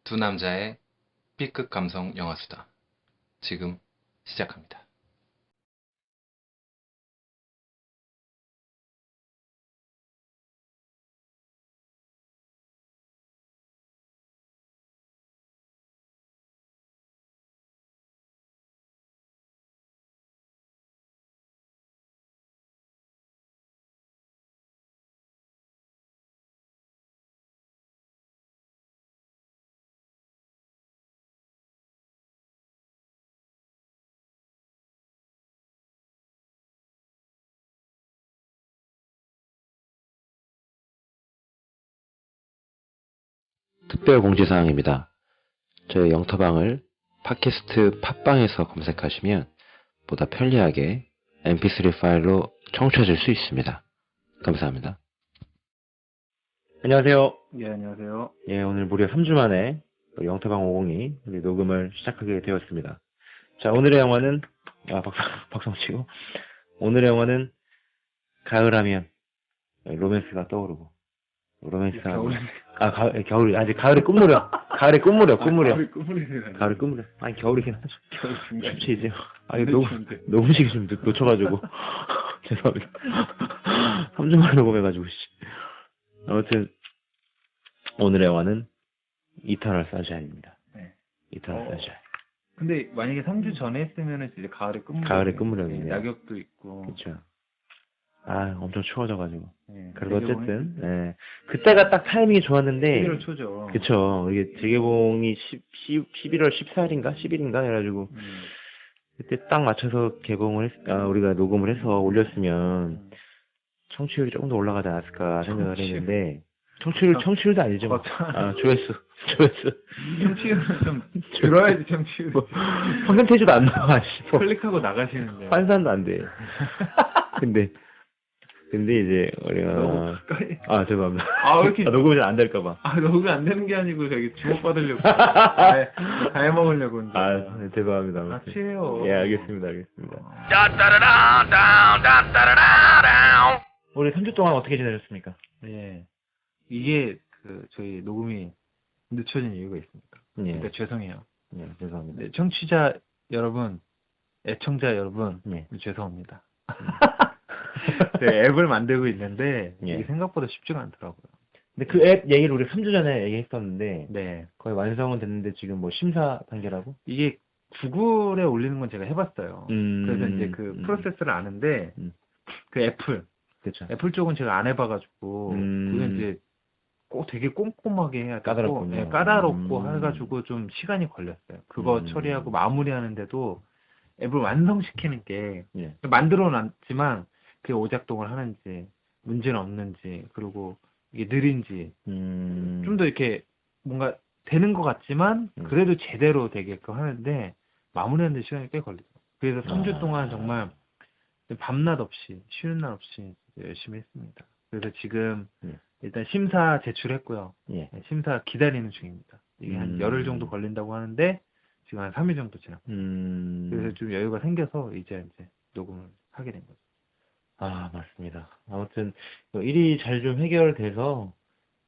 두 남자의 B급 감성 영화수다. 지금 시작합니다. 특별 공지사항입니다. 저희 영터방을 팟캐스트 팟빵에서 검색하시면 보다 편리하게 mp3 파일로 청취하실 수 있습니다. 감사합니다. 안녕하세요. 예, 안녕하세요. 예, 오늘 무려 3주 만에 우리 영터방 502 우리 녹음을 시작하게 되었습니다. 자, 오늘의 영화는 박성 치고 오늘의 영화는 가을하면 로맨스가 떠오르고 로맨스가 겨울이 아직 가을의 꿈무렵 가을의 꿈무렵 가을의 꿈무렵. 가을의 꿈무렵 아니 겨울이긴 하죠. 겨울 중간. 춥지 이제 아니 네, 녹음식이 좀 놓쳐가지고 죄송합니다. 3주 만에 녹음해가지고 아무튼 오늘의 영화는 이터널 선샤인입니다. 네. 이터널 선샤인. 근데 만약에 3주 전에 했으면은 이제 가을의 꿈무렵. 가을의 꿈무렵이네요. 낙엽도 있고. 그렇죠. 아 엄청 추워져가지고. 네, 그래도 어쨌든 예. 그때가 딱 타이밍이 좋았는데 11월 초죠. 그쵸. 이게 재개봉이 11월 14일인가 10일인가 해가지고 그때 딱 맞춰서 우리가 녹음을 해서 올렸으면 청취율이 조금 더 올라가지 않았을까 생각을 했는데 청취율도 아니죠. 조회수. 청취율은 좀 들어야지 청취율. 퍼센테이지도 안 나와. 클릭하고 나가시는데. 환산도 안 돼. 근데 이제 우리가 죄송합니다. 왜 이렇게 녹음이 잘 안 될까봐. 녹음이 안 되는 게 아니고 저기 주목 받으려고 다 해먹으려고 이제. 네, 죄송합니다. 취해요. 예, 알겠습니다. 우리 3주 동안 어떻게 지내셨습니까? 예. 이게 저희 녹음이 늦춰진 이유가 있습니다. 예. 그러니까 죄송해요. 예, 죄송합니다. 네, 청취자 여러분, 애청자 여러분, 예. 죄송합니다. 네, 앱을 만들고 있는데 예. 이게 생각보다 쉽지가 않더라고요. 근데 그 앱 얘기를 우리 3주 전에 얘기했었는데 네. 거의 완성은 됐는데 지금 뭐 심사 단계라고? 이게 구글에 올리는 건 제가 해봤어요. 그래서 이제 그 프로세스를 아는데 그 그렇죠. 애플 쪽은 제가 안 해봐가지고 그게 이제 꼭 되게 꼼꼼하게 해야 되고 까다롭군요. 네, 까다롭고 해가지고 좀 시간이 걸렸어요. 그거 처리하고 마무리하는데도 앱을 완성시키는 게 예. 만들어놨지만 그게 오작동을 하는지 문제는 없는지 그리고 이게 느린지 좀 더 이렇게 뭔가 되는 것 같지만 그래도 제대로 되게끔 하는데 마무리하는 데 시간이 꽤 걸리죠. 그래서 3주 동안 정말 밤낮 없이 쉬는 날 없이 열심히 했습니다. 그래서 지금 일단 심사 제출했고요. 예. 심사 기다리는 중입니다. 이게 한 열흘 정도 걸린다고 하는데 지금 한 3일 정도 지났고 그래서 좀 여유가 생겨서 이제 녹음을 하게 된 거죠. 맞습니다. 아무튼 일이 잘 좀 해결돼서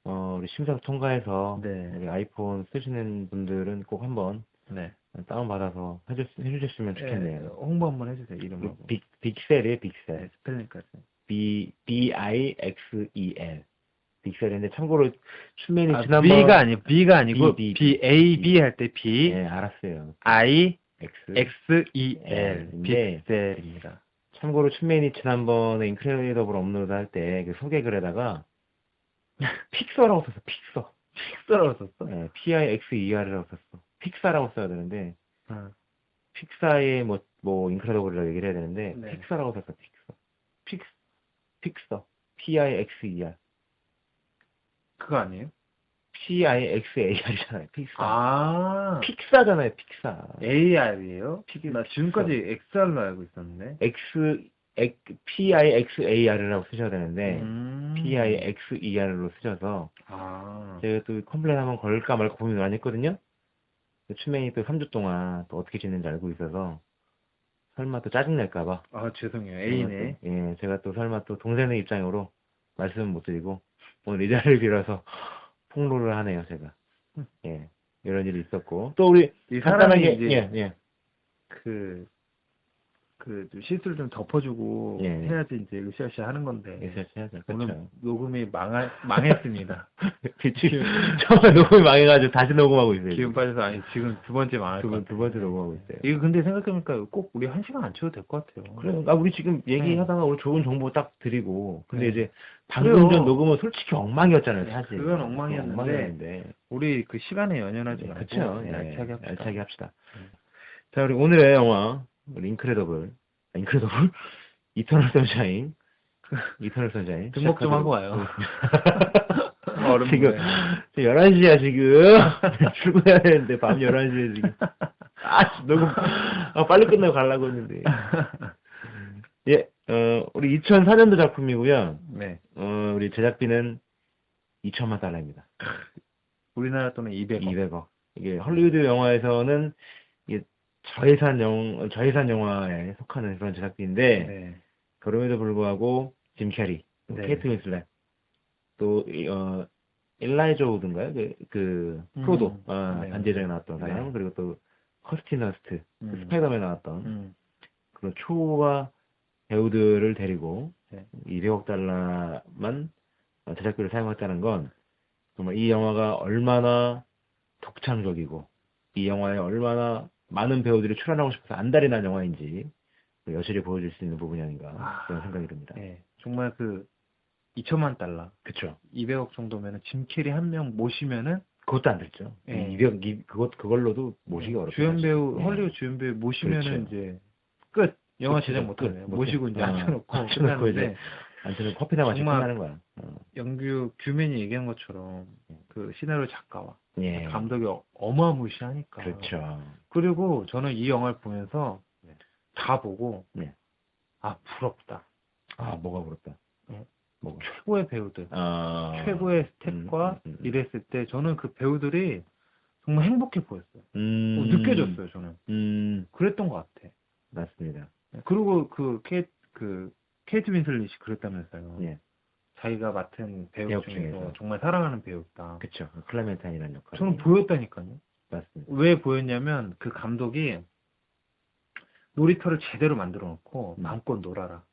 우리 심사 통과해서 네. 우리 아이폰 쓰시는 분들은 꼭 한번 네. 다운받아서 해주셨으면 좋겠네요. 홍보 한번 해주세요. 이름하고. 빅셀이에요, 빅셀. 네, 스펠링까지. BIXEL. 빅셀인데 참고로 춘맨이 지난번 B가 아니고 BAB 할 때 B. 네, 알았어요. IXEL. 빅셀입니다. 참고로 춘맨이 지난번에 인크레디블 업로드 할 때 그 소개글에다가 픽서라고 썼어. 픽서라고 썼어? 네, PIXER이라고 썼어. 픽사라고 써야 되는데 픽사의 뭐 인크레디블이라고 얘기를 해야 되는데 네. 픽서라고 썼어. 픽서. PIXER. 그거 아니에요? PIXAR이잖아요. 픽사. 픽사잖아요. 픽사. AR이에요? 나 지금까지 XR로 알고 있었는데. PIXAR이라고 쓰셔야 되는데 PIXER로 쓰셔서 제가 또 컴플레인 한번 걸까 말까 고민을 많이 했거든요. 춘맨이 또 3주 동안 또 어떻게 지냈는지 알고 있어서 설마 또 짜증낼까봐. 죄송해요. A네. 예, 제가 또 설마 또 동생의 입장으로 말씀은 못 드리고 오늘 이 자리를 빌어서 폭로를 하네요, 제가. 예. 이런 일이 있었고 또 우리 이 간단하게 사람이 이제 예. 좀 실수를 좀 덮어주고 예. 해야지 이제 으쌰으쌰 하는 건데 리서치 해야죠. 오늘 그렇죠. 녹음이 망했습니다. 지금 처음에 녹음이 망해가지고 다시 녹음하고 있어요. 기운 빠져서 아니 지금 두 번째 망할 것 두 번째 녹음하고 있어요. 이거 근데 생각해보니까 꼭 우리 1시간 안 쳐도 될 것 같아요. 그래, 우리 지금 얘기하다가 오늘 좋은 정보 딱 드리고, 근데 네. 이제 방금 그래요. 전 녹음은 솔직히 엉망이었잖아요, 사실. 그건 엉망이었는데 우리 그 시간에 연연하지 말고 그쵸. 예, 알차게 합시다. 알차게 합시다. 네. 자, 우리 오늘의 영화, 우리 인크레더블, 이터널 선샤인, 이터널 선샤인. 등록 좀 하고 와요. 얼음 지금, 뭐예요? 11시야, 지금. 출근해야 되는데, 밤 11시에 지금. 녹음, 빨리 끝내고 가려고 했는데. 예, 우리 2004년도 작품이고요. 네. 우리 제작비는 2천만 달러입니다. 우리나라 돈은 200억. 200억. 이게 헐리우드 영화에서는 이게 저예산 영화에 속하는 그런 제작비인데, 네. 그럼에도 불구하고 짐 캐리, 또 네. 케이트 윈슬렛, 또 일라이저 우드인가요? 프로도 네. 반지의장에 나왔던 사람, 네. 그리고 또 커스틴 더스트, 스파이더맨에 나왔던 그런 초과 배우들을 데리고 네. 200억 달러만 제작비를 사용했다는 건 정말 이 영화가 얼마나 독창적이고 이 영화에 얼마나 많은 배우들이 출연하고 싶어서 안달이 난 영화인지 여실히 보여줄 수 있는 부분이 아닌가 그런 생각이 듭니다. 네. 정말 2천만 달러. 그쵸. 200억 정도면은 짐 캐리 한 명 모시면은 그것도 안 들죠. 네. 200, 그걸로도 모시기 어렵죠. 주연 배우, 네. 헐리우드 주연 배우 모시면은 그렇죠. 이제 끝. 영화 그렇죠. 제작 못하네요. 끝. 모시고 이제 앉혀놓고 앉혀놓고 끝나는데 앉혀놓고 커피나 마시고 정말 끝나는 거야. 영규 규맨이 얘기한 것처럼 그 시나리오 작가와 예. 감독이 어마무시하니까. 그렇죠. 그리고 저는 이 영화를 보면서 네. 다 보고 네. 아 부럽다. 뭐가 부럽다. 뭐가. 최고의 배우들, 최고의 스텝과 이랬을 때 저는 그 배우들이 정말 행복해 보였어요. 느껴졌어요, 저는. 그랬던 것 같아. 맞습니다. 그리고 케이트 윈슬릿이 그랬다면서요. 예. 자기가 맡은 배우 배우 중에서 중에서. 정말 사랑하는 배우다. 그쵸. 클레멘타인이라는 역할. 저는 보였다니까요. 맞습니다. 왜 보였냐면 그 감독이 놀이터를 제대로 만들어 놓고 마음껏 놀아라.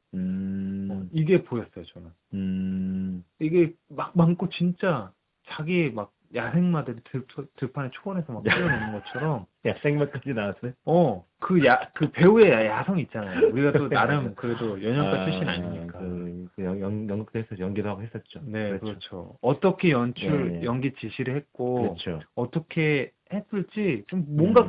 이게 보였어요, 저는. 이게 마음껏 진짜 자기 막 야생마들이 들판에 초원에서 막 뛰어노는 것처럼. 야생마까지 나왔어요? 그 배우의 야성 있잖아요. 우리가 또 나름 그래도 연영가 출신 아닙니까? 연극도 했었죠. 연기도 하고 했었죠. 네, 그렇죠. 어떻게 연기 지시를 했고, 그렇죠. 어떻게 했을지 좀 뭔가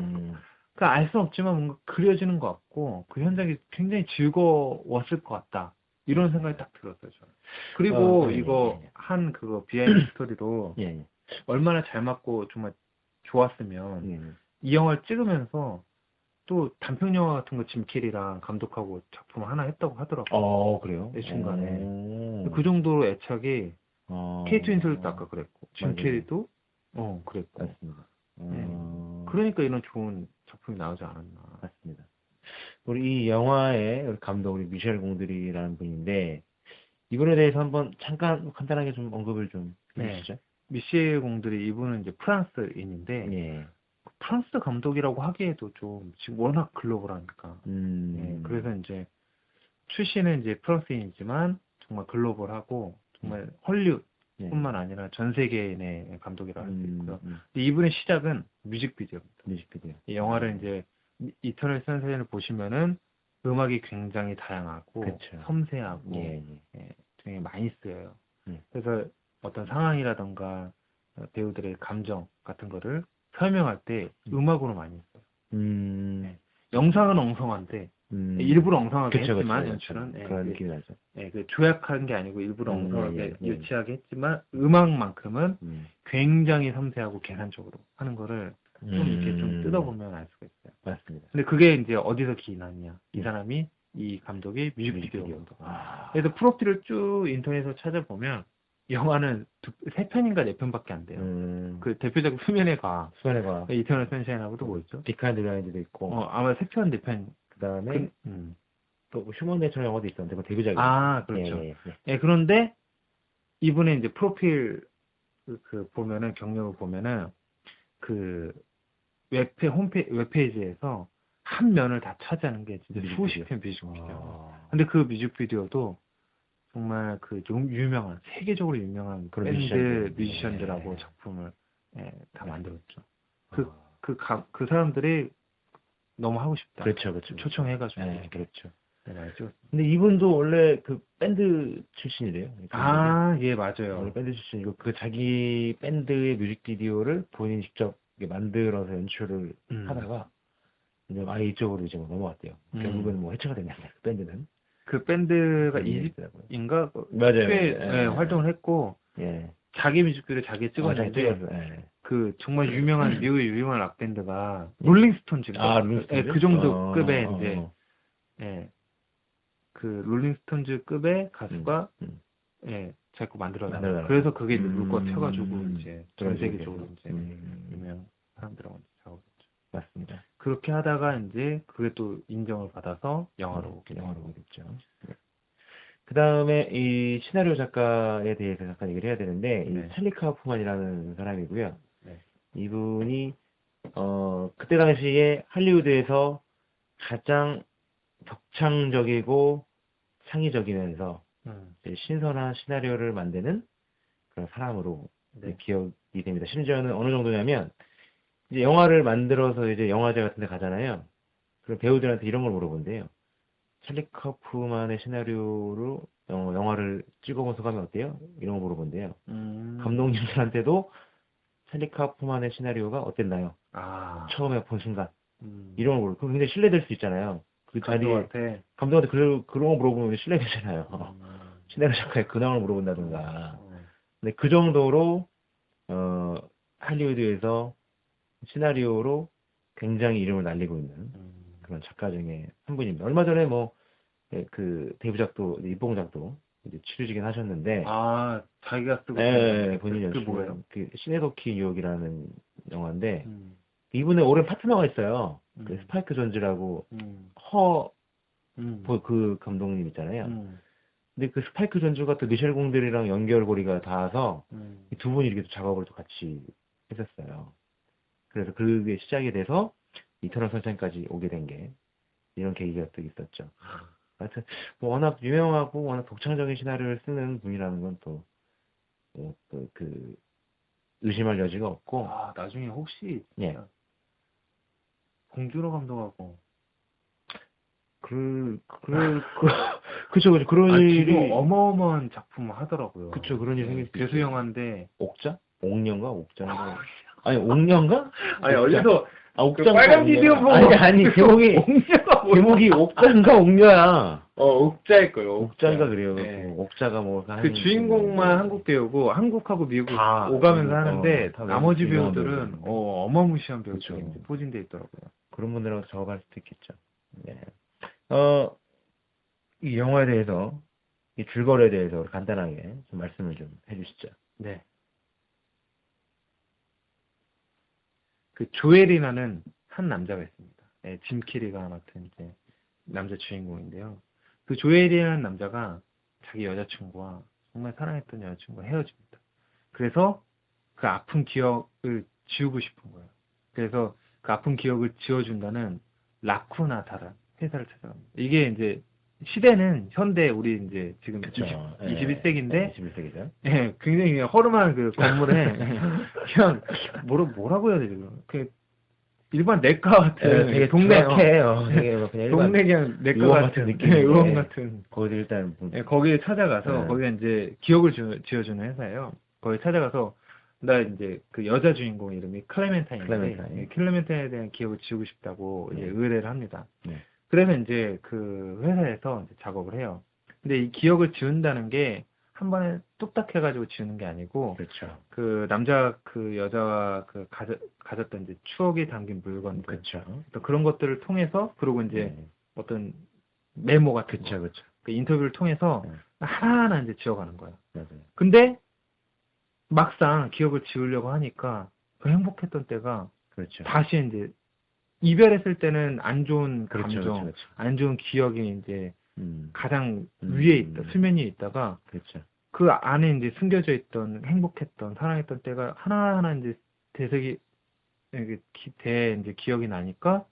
알 수 없지만 뭔가 그려지는 것 같고 그 현장이 굉장히 즐거웠을 것 같다. 이런 생각이 딱 들었어요, 저는. 그리고 이거 그거 비하인드 스토리로 얼마나 잘 맞고 정말 좋았으면 이 영화를 찍으면서 또 단편 영화 같은 거 짐 캐리랑 감독하고 작품 하나 했다고 하더라고요. 그래요? 이 중간에. 그 정도로 애착이 케이트 윈슬렛도 아까 그랬고 짐 캐리도 그랬고. 맞습니다. 그러니까 이런 좋은 작품이 나오지 않았나. 맞습니다. 우리 이 영화의 감독 우리 미셸 공드리라는 분인데 이분에 대해서 한번 잠깐 간단하게 좀 언급을 좀 해주시죠. 미셸 공드리 이분은 이제 프랑스인인데 프랑스 감독이라고 하기에도 좀 지금 워낙 글로벌하니까. 그래서 이제 출신은 이제 프랑스인이지만 정말 글로벌하고 정말 헐리우드뿐만 아니라 전 세계인의 감독이라고 할 수 있고요. 근데 이분의 시작은 뮤직비디오입니다. 이 영화를 이제 이터널 선샤인을 보시면은 음악이 굉장히 다양하고 그쵸. 섬세하고 되게 많이 쓰여요. 그래서 어떤 상황이라던가 배우들의 감정 같은 거를 설명할 때 음악으로 많이 써요. 영상은 엉성한데 일부러 엉성하게 했지만 연출은 그런 느낌이 나죠. 그 조약한 게 아니고 일부러 엉성하게 유치하게 했지만 음악만큼은 굉장히 섬세하고 계산적으로 하는 거를 좀 이렇게 좀 뜯어보면 알 수가 있어요. 맞습니다. 근데 그게 이제 어디서 기인하느냐? 이 사람이 이 감독의 뮤직비디오. 그래서 프로필을 쭉 인터넷에서 찾아보면 영화는 3편인가 4편밖에 안 돼요. 그 대표작 수면의 과학. 이터널 선샤인하고도 뭐 있죠? 비카인드 라인도 있고. 아마 3편, 4편. 그 다음에 또 휴먼 네이처 영화도 있었는데 그 데뷔작이. 그렇죠. 그런데 이분의 이제 프로필 보면은 경력을 보면은 그 웹페이지에서 한 면을 다 차지하는 게 진짜 수십 편 뮤직비디오. 근데 그 뮤직비디오도 정말 그 좀 유명한, 세계적으로 유명한 그런 밴드 뮤지션들. 뮤지션들하고 예. 작품을 다 네. 만들었죠. 아, 그 사람들이 너무 하고 싶다. 그렇죠, 그렇죠. 초청해가지고. 네, 그렇죠. 많이 찍었어요. 근데 이분도 원래 그 밴드 출신이래요. 아, 예, 원래 맞아요. 밴드 출신이고 그 자기 밴드의 뮤직비디오를 본인이 직접 이렇게 만들어서 연출을 하다가 이제 아예 이쪽으로 이제 넘어갔대요. 결국은 뭐 해체가 됐는데 그 밴드는. 그 밴드가 그런 얘기 있더라고요. 이집인가? 맞아요. 꽤 예. 활동을 했고, 예. 자기 뮤직비디오 자기 찍었는데, 예. 그 정말 유명한, 미국의 유명한 락밴드가 롤링스톤즈인가? 아, 롤링스톤즈? 예, 그 정도급의 이제, 어. 예, 그 롤링스톤즈급의 가수가, 자기 거 만들어달라고. 만들어달라고. 그래서 그게 이제 물꼬가 튀어가지고, 이제 전 그러시게. 세계적으로 이제 유명한 사람들하고 이제 작업했죠. 맞습니다. 그렇게 하다가 이제 그게 또 인정을 받아서 영화로 오게 됐죠. 그 다음에 이 시나리오 작가에 대해서 잠깐 얘기를 해야 되는데, 이 찰리 카우프만이라는 사람이고요. 네. 이분이, 그때 당시에 할리우드에서 가장 격창적이고 창의적이면서 이제 신선한 시나리오를 만드는 그런 사람으로 이제 기억이 됩니다. 심지어는 어느 정도냐면, 이제 영화를 만들어서 이제 영화제 같은 데 가잖아요. 그럼 배우들한테 이런 걸 물어본대요. 찰리 카우프만의 시나리오로 영화를 찍어본 소감이 어때요? 이런 거 물어본대요. 감독님들한테도 찰리 카우프만의 시나리오가 어땠나요? 처음에 본 순간. 이런 걸 물어보고. 그럼 굉장히 신뢰될 수 있잖아요. 그 자리에. 감독한테 그런 거 물어보면 신뢰되잖아요. 시나리오 작가의 근황을 물어본다든가. 근데 그 정도로, 할리우드에서 시나리오로 굉장히 이름을 날리고 있는 그런 작가 중에 한 분입니다. 얼마 전에 그 데뷔작도, 입봉작도 이제 치르시긴 하셨는데. 자기가 쓰고. 본인이 그 뭐예요? 그 시네도키 뉴욕이라는 영화인데, 이분의 오랜 파트너가 있어요. 그 스파이크 존즈라고, 그 감독님 있잖아요. 근데 그 스파이크 존즈가 또 미셸 공들이랑 연결고리가 닿아서, 이 두 분이 이렇게 또 작업을 또 같이 했었어요. 그래서 그게 시작이 돼서 이터널 선샤인까지 오게 된 게 이런 계기가 또 있었죠. 하여튼 뭐 워낙 유명하고 워낙 독창적인 시나리오를 쓰는 분이라는 건 또 그 의심할 여지가 없고. 나중에 혹시 예. 봉준호 감독하고 그쵸 그런 일이 지금 어마어마한 작품을 하더라고요. 그쵸 그런 일이 생길 수 괴수 영화인데 옥자? 옥녀인가? 옥자인가? 아니 옥녀인가? 아니 어디서 옥자 빨간 비디오 보고 아니 제목이 옥자인가 옥녀야. 옥자일 거예요. 옥자인가 그래요. 네. 옥자가 뭐 그 주인공만 한국 배우고 한국하고 미국 다 오가면서 하는데 다 나머지 유명한 배우들은 배우들. 어마무시한 배우들이 그쵸. 이제 포진돼 있더라고요. 그런 분들하고 작업할 수도 있겠죠. 네. 이 영화에 대해서, 이 줄거리에 대해서 간단하게 좀 말씀을 좀 해주시죠. 네. 그 조엘이라는 한 남자가 있습니다. 짐 캐리가 맡은 이제 남자 주인공인데요. 그 조엘이라는 남자가 자기 여자친구와 정말 사랑했던 여자친구와 헤어집니다. 그래서 그 아픈 기억을 지우고 싶은 거예요. 그래서 그 아픈 기억을 지워준다는 라쿠나다라는 회사를 찾아갑니다. 이게 이제 시대는 현대 우리 이제 지금 21세기인데 21세기죠. 예, 굉장히 허름한 그 건물에 그냥 뭐라고 해야 되지? 그 일반 내과 같은 되게 동네요. 되게 뭐 그냥 동네 그냥 내과 의원 같은 느낌. 의원 같은. 거기 일단 거기에 찾아가서 네. 거기가 이제 기억을 지어주는 회사예요. 거기 찾아가서 나 이제 그 여자 주인공 이름이 클레멘타인인데 클레멘타인에 대한 기억을 지우고 싶다고 이제 의뢰를 합니다. 그래서 이제 그 회사에서 이제 작업을 해요. 근데 이 기억을 지운다는 게 한 번에 뚝딱 해가지고 지우는 게 아니고, 그렇죠. 그 남자 그 여자와 그 가졌던 이제 추억이 담긴 물건들, 그렇죠. 또 그런 것들을 통해서 그리고 이제 어떤 메모 같은 거, 그렇죠. 그 인터뷰를 통해서 하나하나 이제 지워가는 거예요. 맞아요. 근데 막상 기억을 지우려고 하니까 그 행복했던 때가 그렇죠. 다시 이제 이별했을 때는 안 좋은 감정, 그렇죠. 안 좋은 기억이 이제 가장 음. 위에 있다, 수면 위에 있다가 그렇죠. 그 안에 이제 숨겨져 있던 행복했던, 사랑했던 때가 하나하나 이제 되새기 이게 이제 기억이 나니까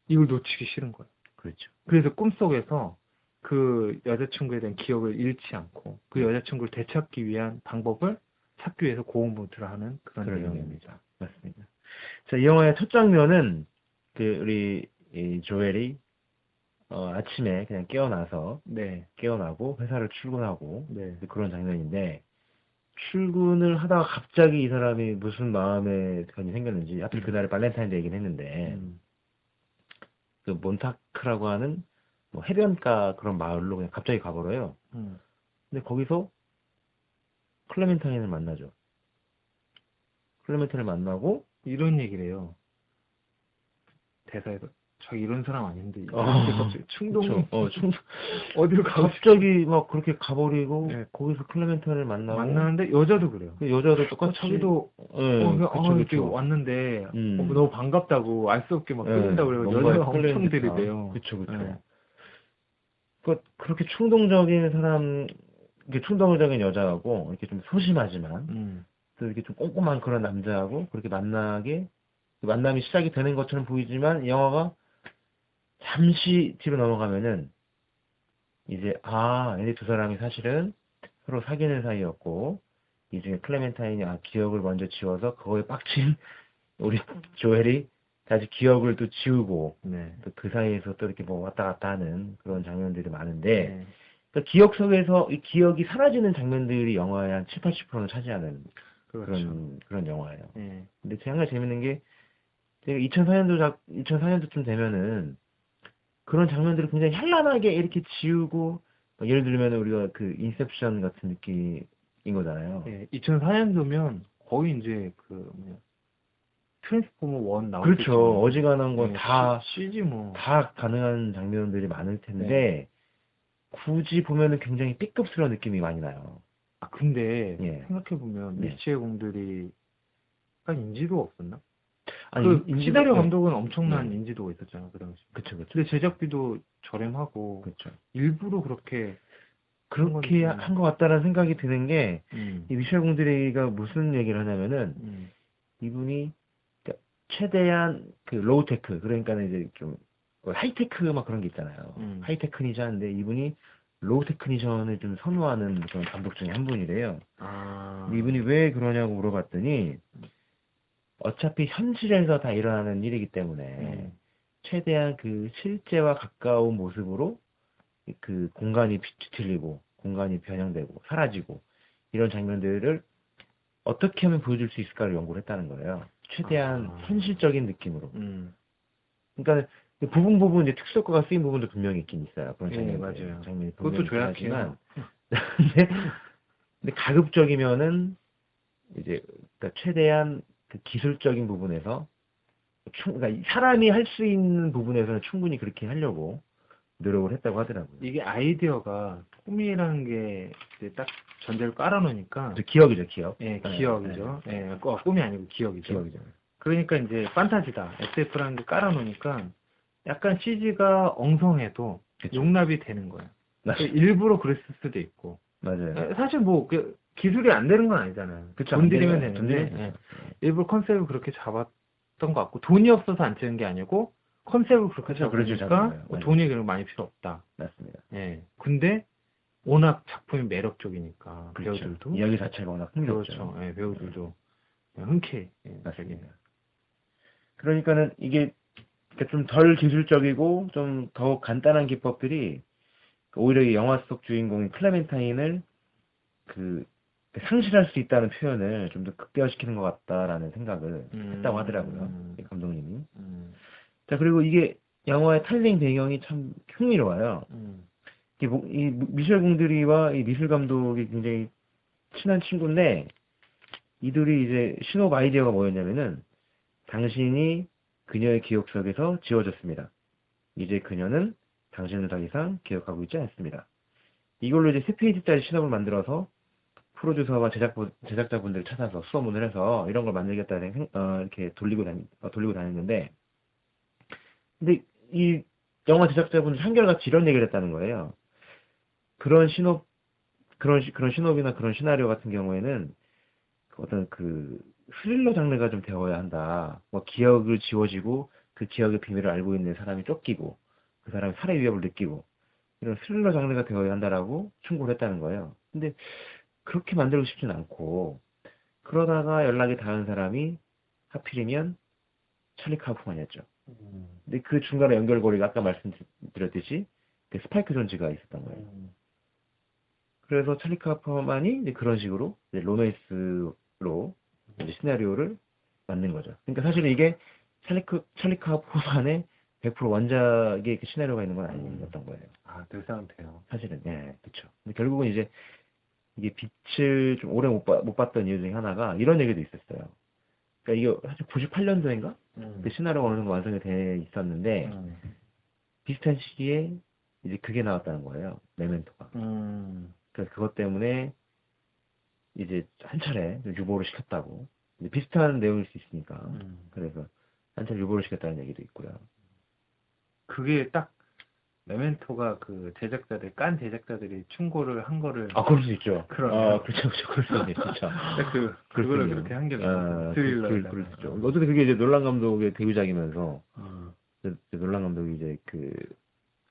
이걸 놓치기 싫은 거예요. 그렇죠. 그래서 꿈속에서 그 여자친구에 대한 기억을 잃지 않고 그 여자친구를 되찾기 위한 방법을 찾기 위해서 고군분투를 하는 그런 그런 내용입니다. 맞습니다. 자, 이 영화의 첫 장면은 우리 이 조엘이 아침에 그냥 네, 깨어나고 회사를 출근하고 네, 그런 장면인데 출근을 하다가 갑자기 이 사람이 무슨 마음의 변이 생겼는지 하필 그날이 발렌타인데이긴 했는데 음, 그 몬타크라고 하는 뭐 해변가 그런 마을로 그냥 갑자기 가버려요. 음. 근데 거기서 클레멘타인을 만나죠. 클레멘타인을 만나고 이런 얘기를 해요. 대사에서 저 이런 사람 아닌데 어, 이렇게 갑자기 충동 그쵸. 어디로 가고 갑자기 막 그렇게 가버리고 네. 거기서 클레멘타인을 만나고 만나는데 여자도 그래요. 그 여자도 똑같이 자기도 그쵸, 이렇게 그쵸. 왔는데 음. 너무 반갑다고 알 수 없게 막 끌린다고 그래요. 뭔가에 여자가 끌리는 엄청 듯한. 들이대요. 그쵸, 그쵸. 네. 그렇게 충동적인 사람, 이렇게 충동적인 여자하고 이렇게 좀 소심하지만 음. 또 이렇게 좀 꼼꼼한 그런 남자하고 그렇게 만남이 시작이 되는 것처럼 보이지만 이 영화가 잠시 뒤로 넘어가면은 이제 얘네 두 사람이 사실은 서로 사귀는 사이였고 이 중에 클레멘타인이 기억을 먼저 지워서 그거에 빡친 우리 조엘이 다시 기억을 또 지우고 네. 또 그 사이에서 또 이렇게 뭐 왔다 갔다 하는 그런 장면들이 많은데 네. 그러니까 기억 속에서 이 기억이 사라지는 장면들이 영화의 한 7, 80%는 차지하는 그렇죠. 그런 영화예요. 네. 근데 제가 한 가지 재밌는 게 제가 2004년도쯤 되면은 그런 장면들을 굉장히 현란하게 이렇게 지우고 예를 들면 우리가 그 인셉션 같은 느낌인 거잖아요. 네. 2004년도면 거의 이제 그 뭐냐 트랜스포머 1 나올 그렇죠. 때쯤 어지간한 건 다 CG 뭐. 다 가능한 장면들이 많을 텐데 굳이 보면은 굉장히 B급스러운 느낌이 많이 나요. 근데 예. 생각해보면 네. 미스치의 공들이 약간 인지도가 없었나? 아니, 시다리오 예. 감독은 엄청난 네. 인지도가 있었잖아, 그 당시. 그쵸, 그쵸. 근데 제작비도 저렴하고 그쵸. 일부러 그렇게 그렇게 한 건지. 한 것 같다는 생각이 드는 게, 음, 이 미셸 공드리가 무슨 얘기를 하냐면은, 음, 이분이, 그러니까 최대한 그 로우테크, 그러니까는 이제 좀, 하이테크 막 그런 게 있잖아요. 음. 하이테크니자 하는데, 이분이 로우테크니션을 좀 선호하는 그런 감독 중에 한 분이래요. 근데 이분이 왜 그러냐고 물어봤더니, 어차피 현실에서 다 일어나는 일이기 때문에, 최대한 그 실제와 가까운 모습으로 그 공간이 뒤틀리고 공간이 변형되고 사라지고 이런 장면들을 어떻게 하면 보여줄 수 있을까를 연구를 했다는 거예요. 최대한 현실적인 느낌으로. 그러니까 부분 이제 특수 효과가 쓰인 부분도 분명히 있긴 있어요. 그런 장면들. 맞아요. 장면이 그것도 분명히 조약해요. 근데 가급적이면은 이제 그러니까 최대한 그 기술적인 부분에서 그러니까 사람이 할 수 있는 부분에서는 충분히 그렇게 하려고 노력을 했다고 하더라고요. 이게 아이디어가 꿈이라는 게 이제 딱 전제를 깔아놓으니까. 기억이죠, 기억. 예, 기억이죠. 예, 꿈이 아니고 기억이죠. 기억이죠. 그러니까 이제 판타지다, SF라는 게 깔아놓으니까 약간 CG가 엉성해도 그쵸. 용납이 되는 거예요. 맞아요. 일부러 그랬을 수도 있고. 맞아요. 사실 뭐 기술이 안 되는 건 아니잖아요. 그쵸, 돈 안 들이면 되는 되는데 거예요. 일부러 컨셉을 그렇게 잡았던 것 같고 돈이 없어서 안 찍은 게 아니고 컨셉을 그렇게 그쵸, 그렇죠, 잡으니까 잡은 거예요. 돈이 그렇게 많이 필요 없다. 맞습니다. 예. 근데 워낙 작품이 매력적이니까 그렇죠. 배우들도 이야기 자체가 워낙 흥미롭죠. 그렇죠. 예, 배우들도 흔쾌히 맞습니다. 그러니까는 이게 좀 덜 기술적이고 좀 더 간단한 기법들이 오히려 이 영화 속 주인공인 클레멘타인을 그 상실할 수 있다는 표현을 좀 더 극대화시키는 것 같다라는 생각을 했다고 하더라고요. 이 감독님이. 자, 그리고 이게 영화의 탈링 배경이 참 흥미로워요. 이 미셸 공드리와 이 미술 감독이 굉장히 친한 친구인데 이들이 이제 신업 아이디어가 뭐였냐면은 당신이 그녀의 기억 속에서 지워졌습니다. 이제 그녀는 당신을 더 이상 기억하고 있지 않습니다. 이걸로 이제 3페이지짜리 신업을 만들어서 프로듀서와 제작자분들을 찾아서 수소문을 해서 이런 걸 만들겠다는 이렇게 돌리고 다녔는데 근데 이 영화 제작자분들 한결같이 이런 얘기를 했다는 거예요. 그런 신업이나 그런 시나리오 같은 경우에는 어떤 그 스릴러 장르가 좀 되어야 한다. 뭐 기억을 지워지고 그 기억의 비밀을 알고 있는 사람이 쫓기고 그 사람이 살해 위협을 느끼고 이런 스릴러 장르가 되어야 한다라고 충고를 했다는 거예요. 근데 그렇게 만들고 싶진 않고 그러다가 연락이 닿은 사람이 하필이면 찰리 카우프만이었죠. 근데 그 중간에 연결고리가 아까 말씀드렸듯이 그 스파이크 존즈가 있었던 거예요. 그래서 찰리 카우프만이 이제 그런 식으로 이제 로맨스로 이제 시나리오를 만든 거죠. 그러니까 사실은 이게 찰리 카우프만의 100% 원작의 그 시나리오가 있는 건 아니었던 거예요. 아, 늘 상태요. 사실은, 예, 그쵸. 근데 결국은 이제 이게 빛을 좀 오래 못 봤던 이유 중에 하나가 이런 얘기도 있었어요. 그러니까 이게 사실 98년도인가? 그 시나리오가 어느 정도 완성이 돼 있었는데 비슷한 시기에 이제 그게 나왔다는 거예요. 메멘토가. 그래서 그것 때문에 이제 한 차례 유보를 시켰다고. 이제 비슷한 내용일 수 있으니까. 그래서 한 차례 유보를 시켰다는 얘기도 있고요. 그게 딱 메멘토가 그 깐 제작자들이 충고를 한 거를 그럴 수 있죠. 그러네요. 그렇죠. 그럴 수 있죠. 그거를 그렇게 한 게 스릴러. 그럴 수 있죠. 어쨌든 그게 이제 놀란 감독의 데뷔작이면서 놀란 감독이 이제 그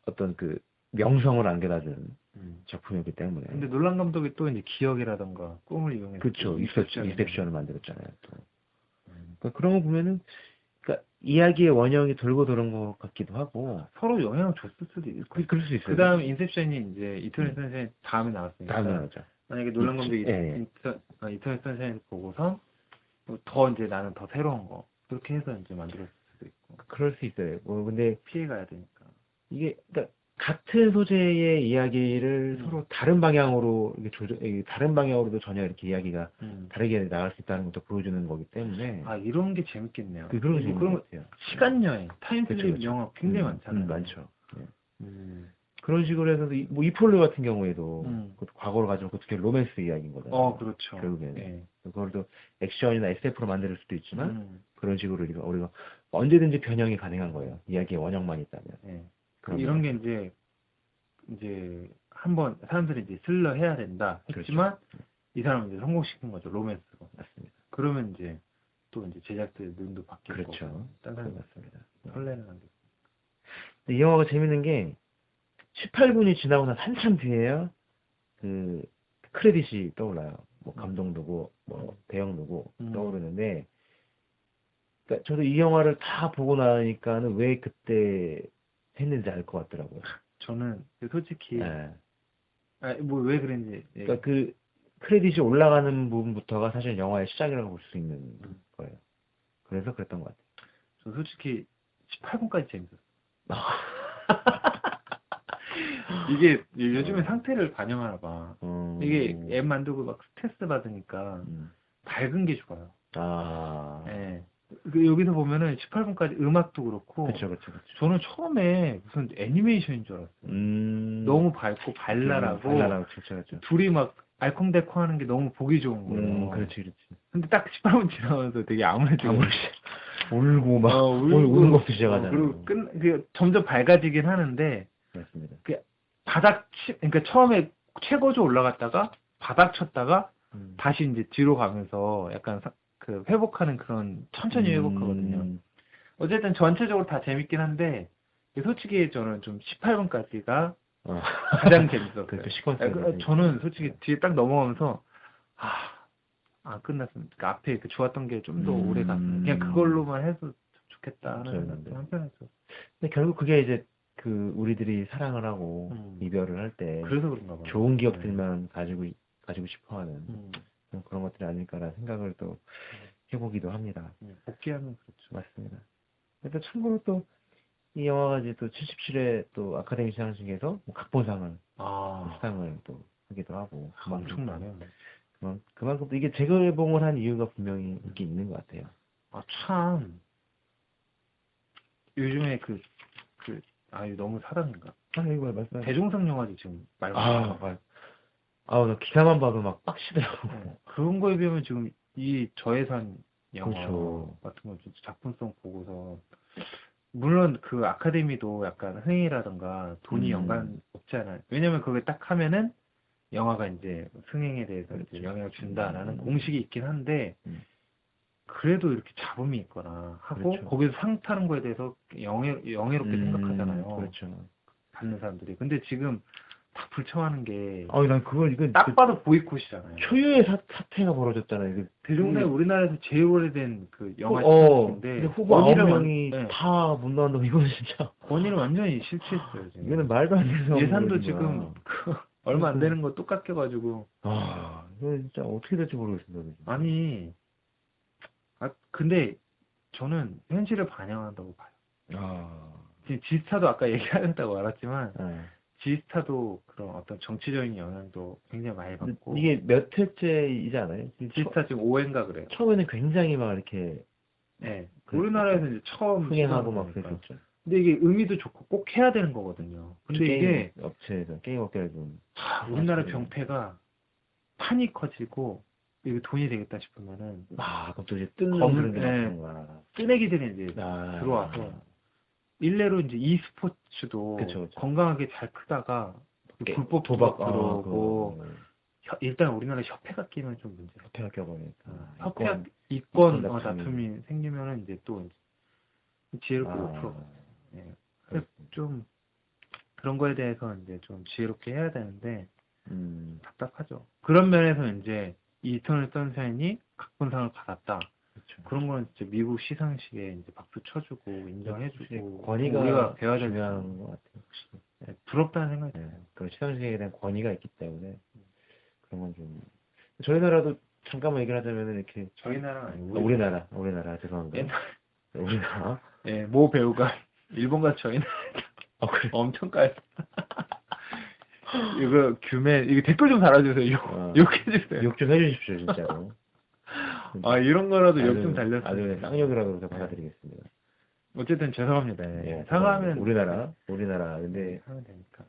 어떤 그 명성을 안겨다준 작품이었기 때문에. 근데 놀란 감독이 또 이제 기억이라던가 꿈을 이용해서 그렇죠. 인셉션을 만들었잖아요. 또. 그러니까 그런 거 보면은 그러니까 이야기의 원형이 돌고 도는 것 같기도 하고 서로 영향을 줬을 수도 있고. 그럴 수 있어요. 그 다음 인셉션이 이제 이터널 선샤인 다음에 나왔으니까. 다음에 나오죠. 만약에 놀란 감독이 이터널 선샤인 보고서 더 이제 나는 더 새로운 거 그렇게 해서 이제 만들었을 수도 있고. 그럴 수 있어요. 근데 피해가야 되니까. 이게 그러니까 같은 소재의 이야기를 서로 다른 방향으로 이렇게 다른 방향으로도 전혀 이렇게 이야기가 다르게 나갈 수 있다는 것도 보여주는 거기 때문에 이런 게 재밌겠네요. 그런 게 재밌는 것 같아요. 시간 여행, 타임슬립 그쵸. 영화 굉장히 많잖아요. 많죠. 예. 그런 식으로 해서 이폴로 같은 경우에도 그것도 과거를 가지고 어떻게 로맨스 이야기인 거잖아요. 그렇죠. 결국에는 네. 그걸 또 액션이나 SF로 만들 수도 있지만 그런 식으로 우리가 언제든지 변형이 가능한 거예요. 이야기의 원형만 있다면. 네. 이런 게 이제 한번 사람들이 이제 스릴러 해야 된다 했지만 그렇죠. 이 사람은 이제 성공시킨 거죠. 로맨스로. 맞습니다. 그러면 이제 또 이제 제작자의 눈도 바뀌고 그렇죠. 딴 사람이 맞습니다. 설레는 한 게. 근데 이 영화가 재밌는 게 18분이 지나고 나서 한참 뒤에야 그 크레딧이 떠올라요. 뭐 감독 누구, 뭐 배역 누구 떠오르는데, 그러니까 저도 이 영화를 다 보고 나니까는 왜 그때 했는지 알 것 같더라고요. 저는 솔직히 네. 뭐 왜 그랬는지. 그러니까 그 크레딧이 올라가는 부분부터가 사실 영화의 시작이라고 볼 수 있는 거예요. 그래서 그랬던 것 같아요. 저 솔직히 18분까지 재밌었어요. 이게 요즘에 상태를 반영하나 봐. 이게 앱 만들고 막 스트레스 받으니까 밝은 게 좋아요. 네. 여기서 보면은 18분까지 음악도 그렇고. 그쵸. 저는 처음에 무슨 애니메이션인 줄 알았어요. 너무 밝고 발랄하고. 그쵸. 둘이 막 알콩달콩 하는 게 너무 보기 좋은 거예요. 그렇지. 근데 딱 18분 지나면서 되게 암울해지고. 울고 막 우는 것도 시작하잖아요. 그리고 점점 밝아지긴 하는데. 맞습니다. 그러니까 처음에 최고조 올라갔다가 바닥 쳤다가 다시 이제 뒤로 가면서 약간 그 회복하는 그런 천천히 회복하거든요. 어쨌든 전체적으로 다 재밌긴 한데 솔직히 저는 좀 18분까지가 가장 재밌었어요. 저는 솔직히 뒤에 딱 넘어가면서 안 끝났으면 그 앞에 그 좋았던 게 좀 더 오래 갔으면 그냥 그걸로만 해서 좋겠다 하는 생각도 한편에서. 근데 결국 그게 이제 그 우리들이 사랑을 하고 이별을 할 때 그래서 그런가 봐요. 좋은 기억들만 가지고 싶어하는 그런 것들이 아닐까라는 생각을 또 해보기도 합니다. 복귀하면 그렇죠. 맞습니다. 그래서 참고로 또 이 영화가 이제 또 77회 또 아카데미 시상식에서 각본상을 수상을 또 하기도 하고 엄청나네요. 그만큼 또 이게 재개봉을 한 이유가 분명히 있는 것 같아요. 참 요즘에 너무 사랑인가? 이거 말씀. 대종상 영화지 지금 말고. 나 기사만 봐도 막 빡치더라고. 그런 거에 비하면 지금 이 저예산 영화 그렇죠. 같은 거 진짜 작품성 보고서 물론 그 아카데미도 약간 흥행이라던가 돈이 연관 없지 않아요. 왜냐면 그게 딱 하면은 영화가 이제 흥행에 대해서 이제 영향을 준다라는 공식이 있긴 한데 그래도 이렇게 잡음이 있거나 하고 그렇죠. 거기서 상 타는 거에 대해서 영예롭게 생각하잖아요. 그렇죠. 받는 사람들이. 근데 지금 다 불청하는 게 난 그걸, 이건 딱 봐도 보이콧이잖아요. 초유의 사태가 벌어졌잖아요. 이거 대종사에 우리나라에서 제일 오래된 그 영화 근데 시상식인데 후보 권위를 9명이 네. 다 못 나온다고 이거는 진짜 권위를 완전히 실추했어요. 지금. 이거는 말도 안 되는 상황인 예산도 거지, 지금 뭐야. 얼마 안 되는 거 또 깎여가지고 이거 진짜 어떻게 될지 모르겠습니다. 지금. 아니 근데 저는 현실을 반영한다고 봐요. 지금 지스타도 아까 얘기하셨다고 알았지만 네. 지스타도 그런 어떤 정치적인 영향도 굉장히 많이 받고 이게 몇 회째이지 않아요? 지스타 지금 5회인가 그래요. 처음에는 굉장히 막 이렇게 네. 그- 우리나라에서 이제 처음 흥행하고 막 시도하는 거니까. 그랬었죠. 근데 이게 의미도 좋고 꼭 해야 되는 거거든요. 근데 이게 업체에서 게임 업계에서 우리나라 병폐가 판이 커지고 이게 돈이 되겠다 싶으면은 그럼 또 이제 뜬 검- 그런 게 네. 나오는 거야. 쓰레기들이 이제 들어와서 일례로 이제 e스포츠도 그쵸. 건강하게 잘 크다가 불법 도박 도박 들어오고 일단 우리나라 협회가 끼면 좀 문제예요. 협회가 껴버리니까. 협회 이권 이권 다툼이 생기면은 이제 또 지혜롭게 5%. 예. 그래서 좀 그런 거에 대해서 이제 좀 지혜롭게 해야 되는데 답답하죠. 그런 면에서 이제 이 이터널 선샤인이 각본상을 받았다. 그렇죠. 그런 건 진짜 미국 시상식에 이제 박수 쳐주고 인정해주고 권위가 우리가 배워야 될 중요한 것 같아요. 혹시. 네, 부럽다는 생각이 들어요. 그런 시상식에 대한 권위가 있기 때문에 그런 건 좀 저희 나라도 잠깐만 얘기를 하자면은 이렇게 저희 나라가 아니고 우리나라 죄송합니다. 옛날 우리나라 예, 모 배우가 일본과 저희 나라 그래. 엄청 까였어. 이거 이거 댓글 좀 달아주세요. 욕해주세요. 욕 좀 해주십시오 진짜로. 이런 거라도 욕 좀 달렸어요. 아주 쌍욕이라도 받아드리겠습니다. 어쨌든 죄송합니다. 예, 사과하면 우리나라 근데 하면 되니까.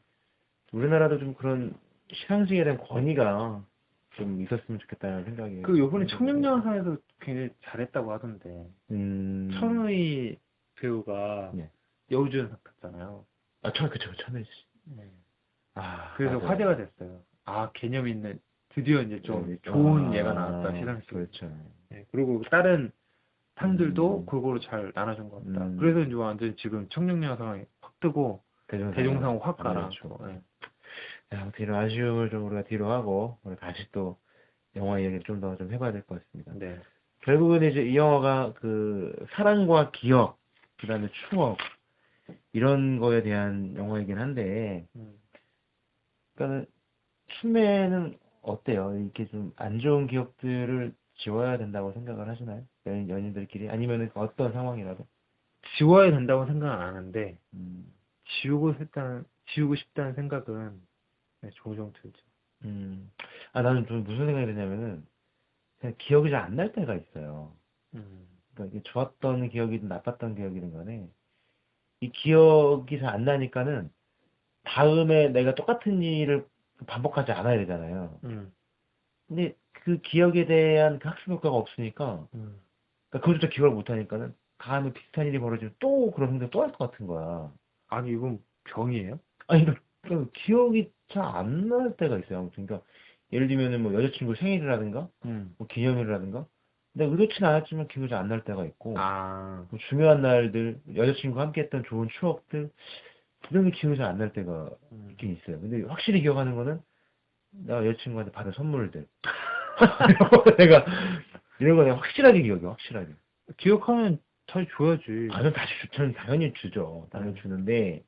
우리나라도 좀 그런 시상식에 대한 권위가 좀 있었으면 좋겠다는 생각이. 요번에 청룡영화상에서 굉장히 잘했다고 하던데. 천의 배우가 네. 여우주연상 탔잖아요. 그쵸, 천의 씨. 네. 그래서 맞아요. 화제가 됐어요. 개념 있는, 드디어 이제 좀 좋은 예가 나왔다, 시상식. 그렇죠. 네, 그리고 다른 상들도 골고루 잘 나눠준 것 같다. 그래서 이제 완전 지금 청룡영화상이 확 뜨고, 대종상 확 가라앉고. 네. 이런 아쉬움을 좀 우리가 뒤로 하고, 우리 다시 또 영화 이야기를 좀 더 좀 해봐야 될 것 같습니다. 네. 결국은 이제 이 영화가 사랑과 기억, 그 다음에 추억, 이런 거에 대한 영화이긴 한데, 그러니까는 춤에는 어때요? 이렇게 좀 안 좋은 기억들을 지워야 된다고 생각을 하시나요? 연인들끼리? 아니면 어떤 상황이라도? 지워야 된다고 생각은 안 하는데, 지우고 싶다는 생각은 종종 들죠. 나는 좀 무슨 생각이 드냐면은, 그냥 기억이 잘 안 날 때가 있어요. 그러니까 이게 좋았던 기억이든 나빴던 기억이든 간에, 이 기억이 잘 안 나니까는, 다음에 내가 똑같은 일을 반복하지 않아야 되잖아요. 근데 그 기억에 대한 그 학습 효과가 없으니까, 그러니까 그것조차 기억을 못 하니까는, 다음에 비슷한 일이 벌어지면 또 그런 생각 또 할 것 같은 거야. 아니, 이건 병이에요? 그러니까 기억이 잘 안 날 때가 있어요. 아무튼 그러니까 예를 들면은 뭐 여자친구 생일이라든가, 뭐 기념일이라든가, 근데 의도치는 않았지만 기억이 잘 안 날 때가 있고, 뭐 중요한 날들, 여자친구와 함께했던 좋은 추억들, 이런 게 기억이 잘 안 날 때가 있긴 있어요. 근데 확실히 기억하는 거는 나 여자친구한테 받은 선물들. 내가 이런 거 내가 확실하게 기억해, 확실하게. 기억하면 다시 줘야지. 저는 당연히 주죠. 당연히 주는데,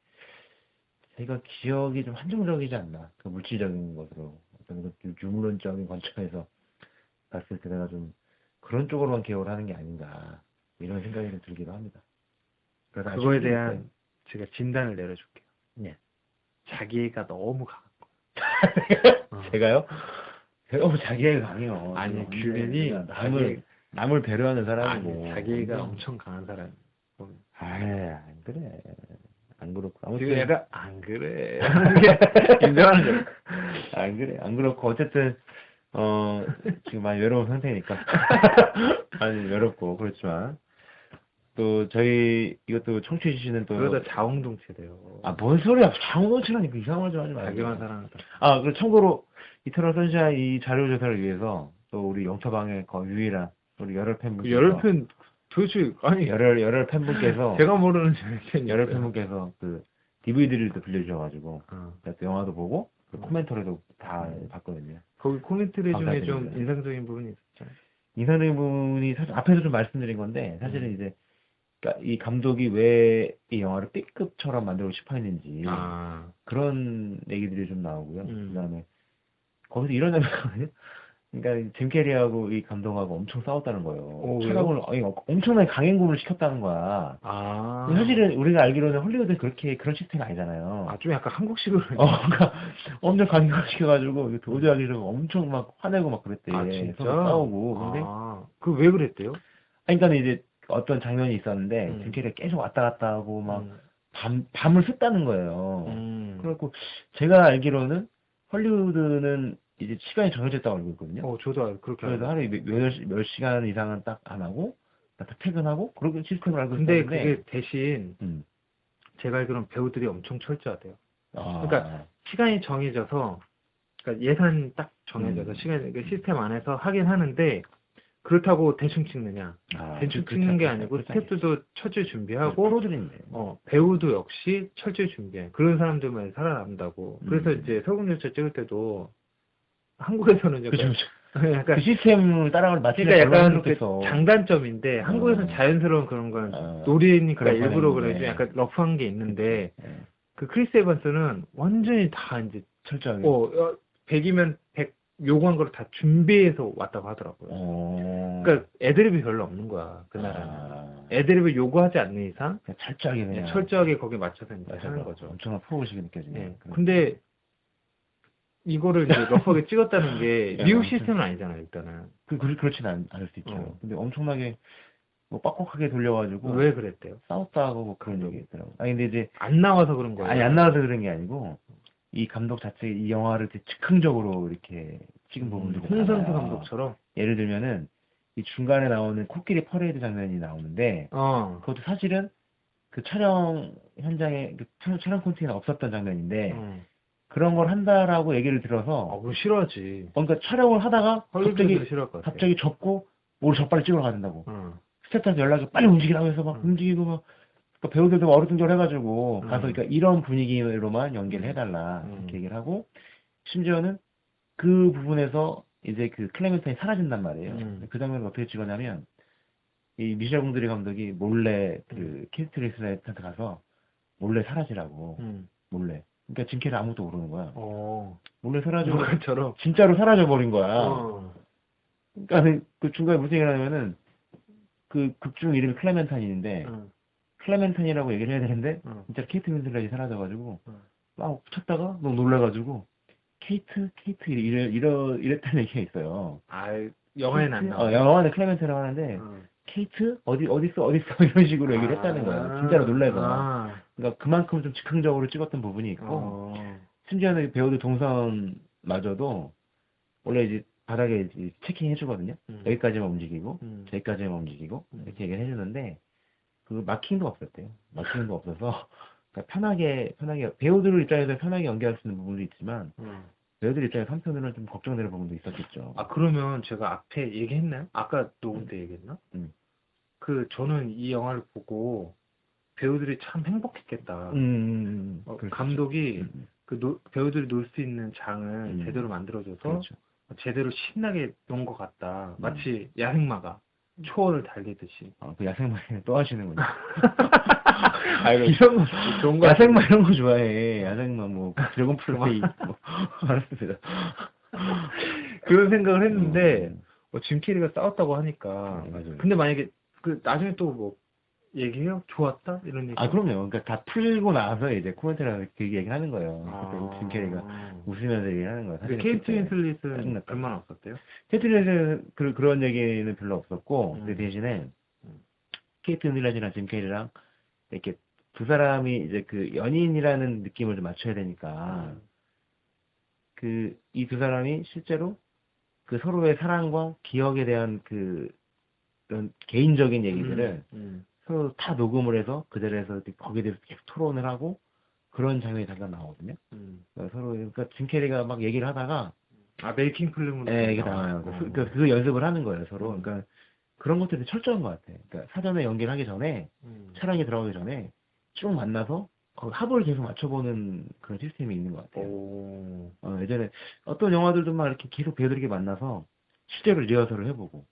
제가 기억이 좀 한정적이지 않나. 그 물질적인 것으로. 어떤 그 유물론적인 관점에서 봤을 때 내가 좀 그런 쪽으로만 기억을 하는 게 아닌가. 이런 생각이 좀 들기도 합니다. 그거에 대한 제가 진단을 내려줄게요. 네. 자기애가 너무 강한 거. 제가요? 제가 너무 자기애가 강해요. 아니, 규현이 남을 배려하는 사람이고. 자기애가 엄청 강한 사람. 안 그래. 안 그렇고. 아무튼 지금 약간 안 그래. 인정하는 거예요. 안 그래. 안 그렇고 어쨌든 지금 많이 외로운 상태니까. 많이 외롭고 그렇지만 또 저희 이것도 청취해 주시는 또 그러다 자웅동체 돼요. 뭔 소리야. 자웅동체라니까 이상한 말 좀 하지 말고. 자기만 사랑한다. 그리고 참고로 이터널 선샤인 이 자료 조사를 위해서 또 우리 영처방의 거의 유일한 우리 열혈 그 팬분께서 열혈팬 도대체 아니 열혈 팬분께서 제가 모르는 열혈팬 열혈 팬분께서 그 DVD를 또 빌려주셔가지고 어. 제가 또 영화도 보고 그 코멘터리도 다 봤거든요. 거기 코멘트리 중에 좀 감사드립니다. 인상적인 부분이 있었죠. 인상적인 부분이 사실 앞에서 좀 말씀드린 건데 사실은 이제 그러니까 이 감독이 왜 이 영화를 B급처럼 만들고 싶어 했는지 아, 그런 얘기들이 좀 나오고요. 음. 그다음에 거기서 이런 장면이거든요. 그러니까 짐 캐리하고 이 감독하고 엄청 싸웠다는 거예요. 왜요? 촬영을 아니, 엄청나게 강행군을 시켰다는 거야. 아, 근데 사실은 우리가 알기로는 헐리우드는 그렇게 그런 시스템이 아니잖아요. 아, 좀 약간 한국식으로. 그러니까 엄청 강행군 시켜가지고 도저히 하기 싫고 엄청 막 화내고 막 그랬대. 아, 진짜? 서로 싸우고. 근데 아, 그 왜 그랬대요? 아니, 그러니까 이제 어떤 장면이 있었는데 짐 캐리가 계속 왔다 갔다 하고 막 밤을 샜다는 거예요. 그래갖고 제가 알기로는 헐리우드는 이제 시간이 정해져 있다고 알고 있거든요. 저도 그렇게 그래서 알아요. 하루에 몇 시간 이상은 딱 안 하고 딱 퇴근하고 그런 시스템을 알고 근데 있었는데 그게 대신 음. 제가 알기로는 배우들이 엄청 철저하대요. 아, 그러니까 시간이 정해져서, 그러니까 예산 딱 정해져서 그 시스템 안에서 하긴 하는데 그렇다고 대충 찍느냐? 대충 찍는 게 아니고 스태프들도 철저히 준비하고 프로들인데. 배우도 역시 철저히 준비해. 그런 사람들만 살아남는다고. 그래서 이제 설국열차 찍을 때도 한국에서는 그쵸, 약간 그쵸. 약간 그 시스템을 따라가면 마치 그러니까 약간 그 힘들겠어. 장단점인데 한국에서는 자연스러운 그런 건 놀이니까 그런 일부러 반응인데. 그래 좀 약간 러프한 게 있는데 네. 그 크리스 에반스는 완전히 다 이제 철저하게. 100이면 100 요구한 걸 다 준비해서 왔다고 하더라고요. 그러니까 애드립이 별로 없는 거야 그날은. 애드립을 요구하지 않는 이상 그냥 철저하게 그냥. 철저하게 거기에 맞춰서 이제 맞아요. 하는 거죠. 엄청난 프로의식이 느껴지네. 네. 근데 이거를 이제 러프하게 찍었다는 게 야, 미국 아무튼. 시스템은 아니잖아요 일단은. 그렇진 않을 수 있죠. 근데 엄청나게 뭐 빡빡하게 돌려가지고 왜 그랬대요? 싸웠다고 뭐 그런 얘기 있더라고. 아니 근데 이제 안 나와서 그런 거예요. 아니 안 나와서 그런 게 아니고 이 감독 자체 이 영화를 되게 즉흥적으로 이렇게 찍은 부분들이 홍상수 많아요. 감독처럼. 예를 들면은 이 중간에 나오는 코끼리 퍼레이드 장면이 나오는데 그것도 사실은 그 촬영 현장에 그 촬영 콘티가 없었던 장면인데 그런 걸 한다라고 얘기를 들어서 그거 싫어하지. 그러니까 촬영을 하다가 헐리우드도 싫어할 것 같아. 갑자기 접고 뭘 저 빨리 찍으러 가야 된다고. 스태프한테 연락이 빨리 움직이라고 해서 막 움직이고 막 그러니까 배우들도 막 어리둥절 해가지고 가서 그러니까 이런 분위기로만 연기를 해달라 이렇게 얘기를 하고 심지어는 그 부분에서 이제 그 클레멘타인이 사라진단 말이에요. 그 장면을 어떻게 찍었냐면 이 미셸 공드리 감독이 몰래 그 케이트 윈슬렛한테 가서 몰래 사라지라고 몰래. 그러니까 짐 캐리 아무것도 모르는 거야. 몰래 사라지고 것처럼. 진짜로 사라져 버린 거야. 그러니까 그 중간에 무슨 얘기를 하냐면은 그 극중 이름이 클레멘타인인데 클레멘타인이라고 얘기를 해야 되는데 진짜 케이트 윈슬렛이 사라져가지고 막 찾다가 너무 놀라가지고 케이트 이랬다는 얘기가 있어요. 영화에는 안 나와. 영화는 클레멘타라고 하는데 케이트 어딨어 이런 식으로 얘기를 했다는 거예요. 진짜로 놀래서. 그러니까 그만큼 좀 즉흥적으로 찍었던 부분이 있고 심지어는 배우들 동선마저도 원래 이제 바닥에 이제 체킹 해주거든요. 여기까지만 움직이고 저기까지만 움직이고 이렇게 얘기를 해주는데 그 마킹도 없었대요. 마킹도 없어서 그러니까 편하게 배우들 입장에서 편하게 연기할 수 있는 부분도 있지만 배우들 입장에서 한편으로는 좀 걱정되는 부분도 있었겠죠. 그러면 제가 앞에 얘기했나요? 아까 녹음 때 얘기했나? 저는 이 영화를 보고 배우들이 참 행복했겠다. 감독이 배우들이 놀 수 있는 장을 제대로 만들어줘서 그렇죠. 제대로 신나게 논 것 같다. 마치 야생마가 초원을 달리듯이. 그 야생마 또 하시는군요. 이런 거 좋은 거 야생마 이런 거 좋아해. 야생마 뭐 드래곤 플레이 뭐 알았습니다. 그런 생각을 했는데 짐 캐리가 싸웠다고 하니까. 맞아요. 근데 만약에 나중에 또 뭐 얘기해요? 좋았다? 이런 얘기. 그럼요. 그러니까 다 풀고 나서 이제 코멘트라고 그 얘기를 하는 거예요. 그때 짐 캐리가 웃으면서 얘기를 하는 거예요. 근데 케이트 윈슬릿은 얼마나 없었대요? 케이트 윈슬릿은 그런 얘기는 별로 없었고 근데 대신에 케이트 윈슬릿이랑 짐 캐리랑 이렇게 두 사람이 이제 그 연인이라는 느낌을 좀 맞춰야 되니까 이 두 사람이 실제로 그 서로의 사랑과 기억에 대한 그런 개인적인 얘기들을 서로 다 녹음을 해서 그 자리에서 거기에 대해서 계속 토론을 하고 그런 장면이 잠깐 나오거든요. 그러니까 짐 캐리가 막 얘기를 하다가 메이킹 필름으로 이게 나와요. 그 연습을 하는 거예요 서로. 그러니까 그런 것들이 철저한 것 같아. 그러니까 사전에 연기를 하기 전에 촬영에 들어가기 전에 쭉 만나서 거기 합을 계속 맞춰보는 그런 시스템이 있는 것 같아요. 오. 예전에 어떤 영화들도 막 이렇게 계속 배우들에게 만나서 실제로 리허설을 해보고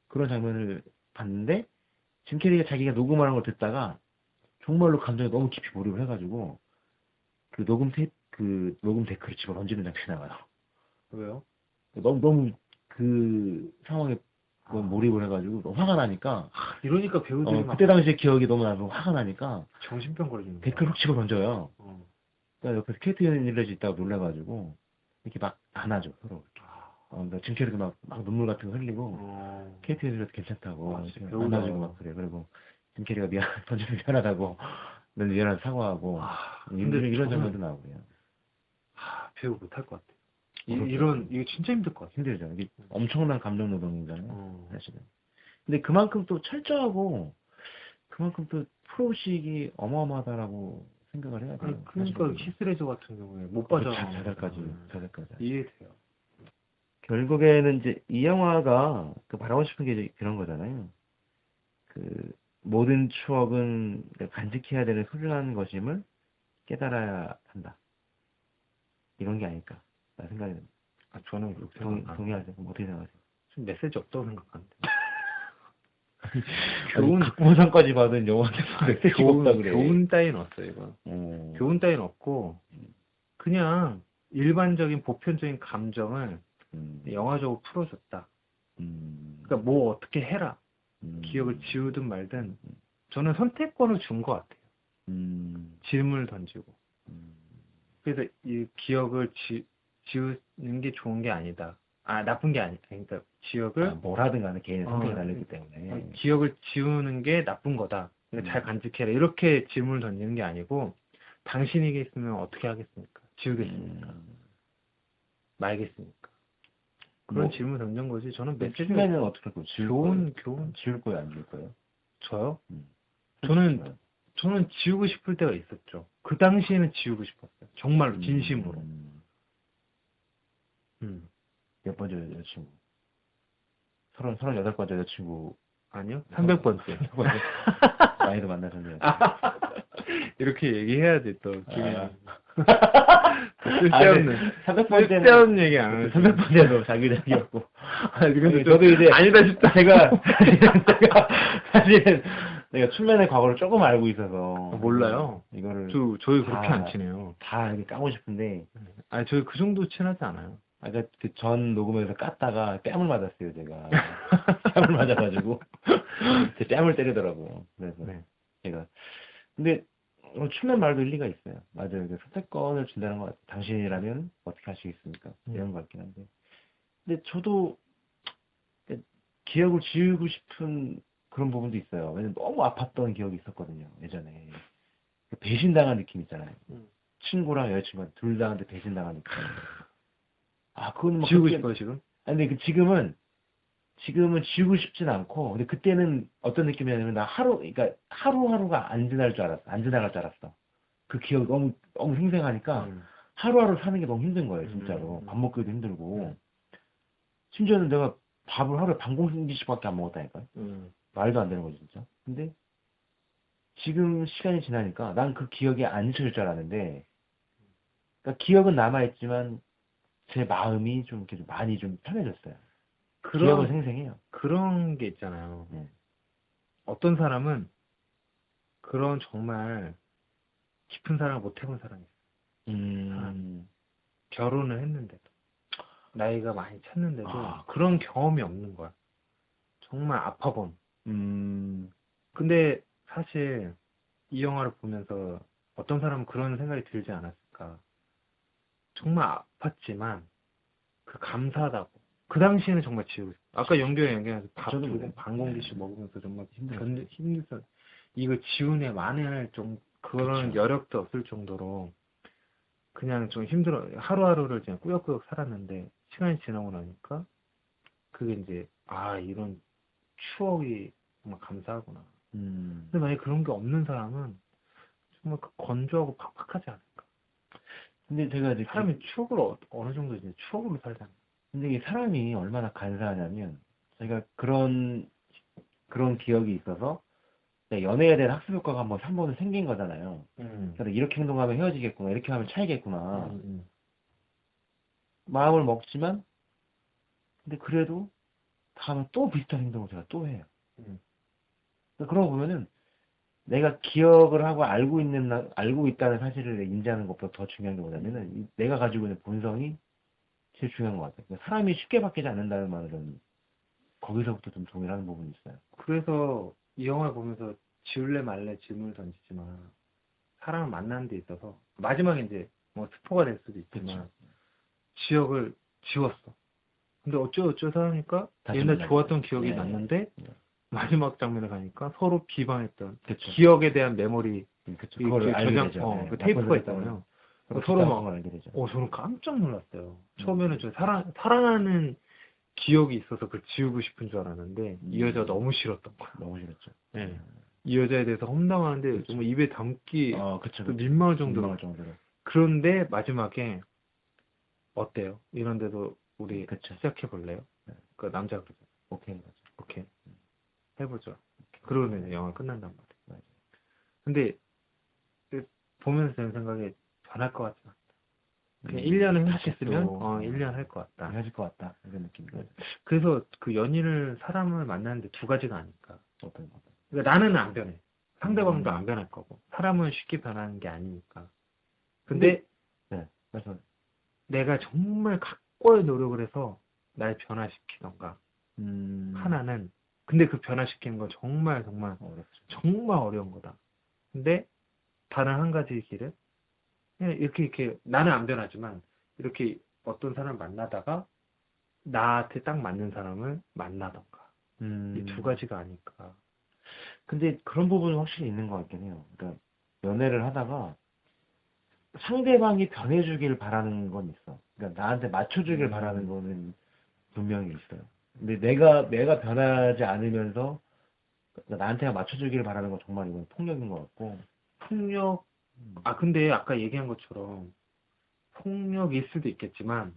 그런 장면을 봤는데 짐 캐리가 자기가 녹음하는 걸 듣다가 정말로 감정에 너무 깊이 몰입을 해가지고 그 녹음 데크를 집어 던지는 장면이 나와요. 왜요? 너무 그 상황에 몰입을 해가지고 너무 화가 나니까 이러니까 배우들이 막 그때 당시의 기억이 너무 나서 화가 나니까 정신병 걸리는 거야. 데크를 훅 집어 던져요. 어. 그러니까 옆에서 케이트 윈슬렛이 있다고 놀래가지고 이렇게 막 안아줘 서로. 그러니까 짐 캐리도 막 눈물 같은 거 흘리고 케이트 윈슬렛 괜찮다고 진짜 이렇게 배우다. 안아주고 막 그래. 그리고 짐 캐리가 던져서 미안하다고 넌 미안하다 사과하고 근데 이런 저는 장면도 나오고요. 배우 못할 것 같아. 어렵죠. 이거 진짜 힘들 것 같아. 힘들죠. 이게 엄청난 감정 노동이잖아요. 어. 사실은. 근데 그만큼 또 철저하고 그만큼 또 프로식이 어마어마하다라고 생각을 해야 돼요. 그러니까 사실은. 히스레저 같은 경우에 못 그렇죠. 빠져. 자살까지. 이해돼요. 결국에는 이제 이 영화가 말하고 싶은 게 이제 그런 거잖아요. 그 모든 추억은 간직해야 되는 소중한 것임을 깨달아야 한다. 이런 게 아닐까. 나 생각이 듭니다. 저는 그렇게 생각합니다. 동의하세요? 그럼 어떻게 생각하세요? 좀 메시지 없다고 생각하는데. 교훈 각본상까지 받은 영화인데 메시지가 없다 그래. 교훈 따윈 없어요, 이거. 어. 교훈 따윈 없고, 그냥 일반적인 보편적인 감정을 영화적으로 풀어줬다. 그러니까 뭐 어떻게 해라. 기억을 지우든 말든, 저는 선택권을 준 것 같아요. 질문을 던지고. 그래서 이 기억을 지우는 게 좋은 게 아니다. 나쁜 게 아니다. 그러니까 기억을 뭘 하든 간에 개인의 선택이 달렸기 때문에. 기억을 지우는 게 나쁜 거다. 그러니까 잘 간직해라. 이렇게 질문을 던지는 게 아니고 당신에게 있으면 어떻게 하겠습니까? 지우겠습니까? 말겠습니까? 그런 질문 던진 거지. 저는 메시지 처음에는 어떻게 할 거예요? 교훈 지울 거예요, 안 지울 거예요? 저요? 저는 지우고 싶을 때가 있었죠. 그 당시에는 지우고 싶었어요. 정말로 진심으로. 몇 번째 여자친구? 38번째 여자친구. 아니요? 300번째. 많이도 만나셨네요. 이렇게 얘기해야 돼, 또. 아. 쓸데없는. 300번째는. 쓸데없는 얘기 안 하죠. 300번째도 자기적이었고. 근데 저도 이제. 아니다 싶다. 제가 사실은 내가 춘면의 과거를 조금 알고 있어서. 몰라요. 이거를. 저희 그렇게 안 친해요. 다 이렇게 까고 싶은데. 저희 그 정도 친하지 않아요. 그러니까 그 전 녹음에서 깠다가 뺨을 맞았어요, 제가. 뺨을 맞아가지고. 제 뺨을 때리더라고요. 그래서 제가. 근데 춘면 말도 일리가 있어요. 맞아요. 선택권을 준다는 것 같아요. 당신이라면 어떻게 하시겠습니까? 이런 것 같긴 한데. 근데 저도 기억을 지우고 싶은 그런 부분도 있어요. 왜냐면 너무 아팠던 기억이 있었거든요. 예전에. 배신당한 느낌 있잖아요. 친구랑 여자친구가 둘 다한테 배신당한 느낌. 그건 막 지우고 싶어요, 지금? 근데 지금은 지우고 싶진 않고, 근데 그때는 어떤 느낌이냐면, 그러니까 하루하루가 안 지나갈 줄 알았어. 그 기억이 너무 생생하니까, 하루하루 사는 게 너무 힘든 거예요, 진짜로. 밥 먹기도 힘들고. 심지어는 내가 밥을 하루에 반 공기씩밖에 안 먹었다니까요. 말도 안 되는 거죠, 진짜. 근데, 지금 시간이 지나니까, 난 그 기억이 안 잊혀질 줄 알았는데, 그러니까 기억은 남아있지만, 제 마음이 좀 이렇게 많이 좀 편해졌어요. 기억은 생생해요. 그런 게 있잖아요. 어떤 사람은 그런 정말 깊은 사랑을 못 해본 사람이 있어요. 결혼을 했는데도 나이가 많이 찼는데도 그런 경험이 없는 거야. 정말 아파본. 근데 사실 이 영화를 보면서 어떤 사람은 그런 생각이 들지 않았을까. 정말 아팠지만 그 감사하다고. 그 당시에는 정말 지우고 싶어. 아까 연기하면서 밥 주고 반 공기씩 먹으면서 정말 힘들었어. 이거 지우네 만회할 좀 그런 여력도 없을 정도로 그냥 좀 힘들어. 하루하루를 그냥 꾸역꾸역 살았는데 시간이 지나고 나니까 그게 이제 이런 추억이 정말 감사하구나. 근데 만약에 그런 게 없는 사람은 정말 건조하고 팍팍하지 않을까. 근데 제가 이제 사람이 추억을 어느 정도 이제 추억으로 살잖아요. 근데 이 사람이 얼마나 간사하냐면, 제가 그런 그런 기억이 있어서 연애에 대한 학습 효과가 한 번은 생긴 거잖아요. 그래서 이렇게 행동하면 헤어지겠구나, 이렇게 하면 차이겠구나. 마음을 먹지만, 근데 그래도 다음에 또 비슷한 행동을 제가 또 해요. 그러니까 그런 거 보면은 내가 기억을 하고 알고 있다는 사실을 인지하는 것보다 더 중요한 게 뭐냐면은 내가 가지고 있는 본성이 제일 중요한 것 같아요. 그러니까 사람이 쉽게 바뀌지 않는다는 말은 거기서부터 좀 동일한 부분이 있어요. 그래서 이 영화를 보면서 지울래 말래 질문을 던지지만 사람을 만나는 데 있어서 마지막에 이제 뭐 스포가 될 수도 있지만 기억을 지웠어. 근데 어쩌고저쩌고 하니까 다시 옛날 만나게 좋았던 돼요. 기억이 네. 났는데 네. 마지막 장면에 가니까 서로 비방했던 그쵸. 기억에 대한 메모리 그쵸. 이 그걸 알게 저장 되죠. 네. 그 나쁜 테이프가 습관, 있잖아요. 그걸 서로 비슷한 막 걸 알게 되죠. 저는 깜짝 놀랐어요. 처음에는 저 사랑하는 기억이 있어서 그걸 지우고 싶은 줄 알았는데 이 여자가 너무 싫었던 거야. 너무 싫었죠. 네. 이 여자에 대해서 험담하는데 그쵸. 정말 입에 담기 그쵸. 또 민망할 정도로. 민망할 정도로. 그런데 마지막에 어때요? 이런데도 우리 그쵸. 시작해 볼래요? 네. 그 남자가 그러죠. 오케이. 맞아. 오케이. 해보죠. 그러면 영화 끝난단 말이에요. 맞아. 근데 보면서 드는 생각에 변할 것 같지 않다. 그냥 음, 1년을 다시 행복했으면 또, 1년 할 것 같다. 헤어질 것 같다. 이런 느낌. 그래서 그 연인을 사람을 만나는데 두 가지가 아닐까. 어떤 거. 그러니까 나는 안 변해. 상대방도 안 변할 거고. 사람은 쉽게 변하는 게 아니니까. 근데 네. 그래서 내가 정말 각고의 노력을 해서 날 변화시키던가. 하나는 근데 그 변화시키는 건 정말 어렵죠. 정말 어려운 거다. 근데 다른 한 가지 길은 그냥 이렇게 나는 안 변하지만 이렇게 어떤 사람을 만나다가 나한테 딱 맞는 사람을 만나던가. 이 두 가지가 아닐까. 근데 그런 부분은 확실히 있는 것 같긴 해요. 그러니까 연애를 하다가 상대방이 변해주길 바라는 건 있어. 그러니까 나한테 맞춰주길 바라는 거는 분명히 있어요. 근데 내가 변하지 않으면서 그러니까 나한테 맞춰주길 바라는 건 정말 이건 폭력인 것 같고. 폭력, 근데 아까 얘기한 것처럼 폭력일 수도 있겠지만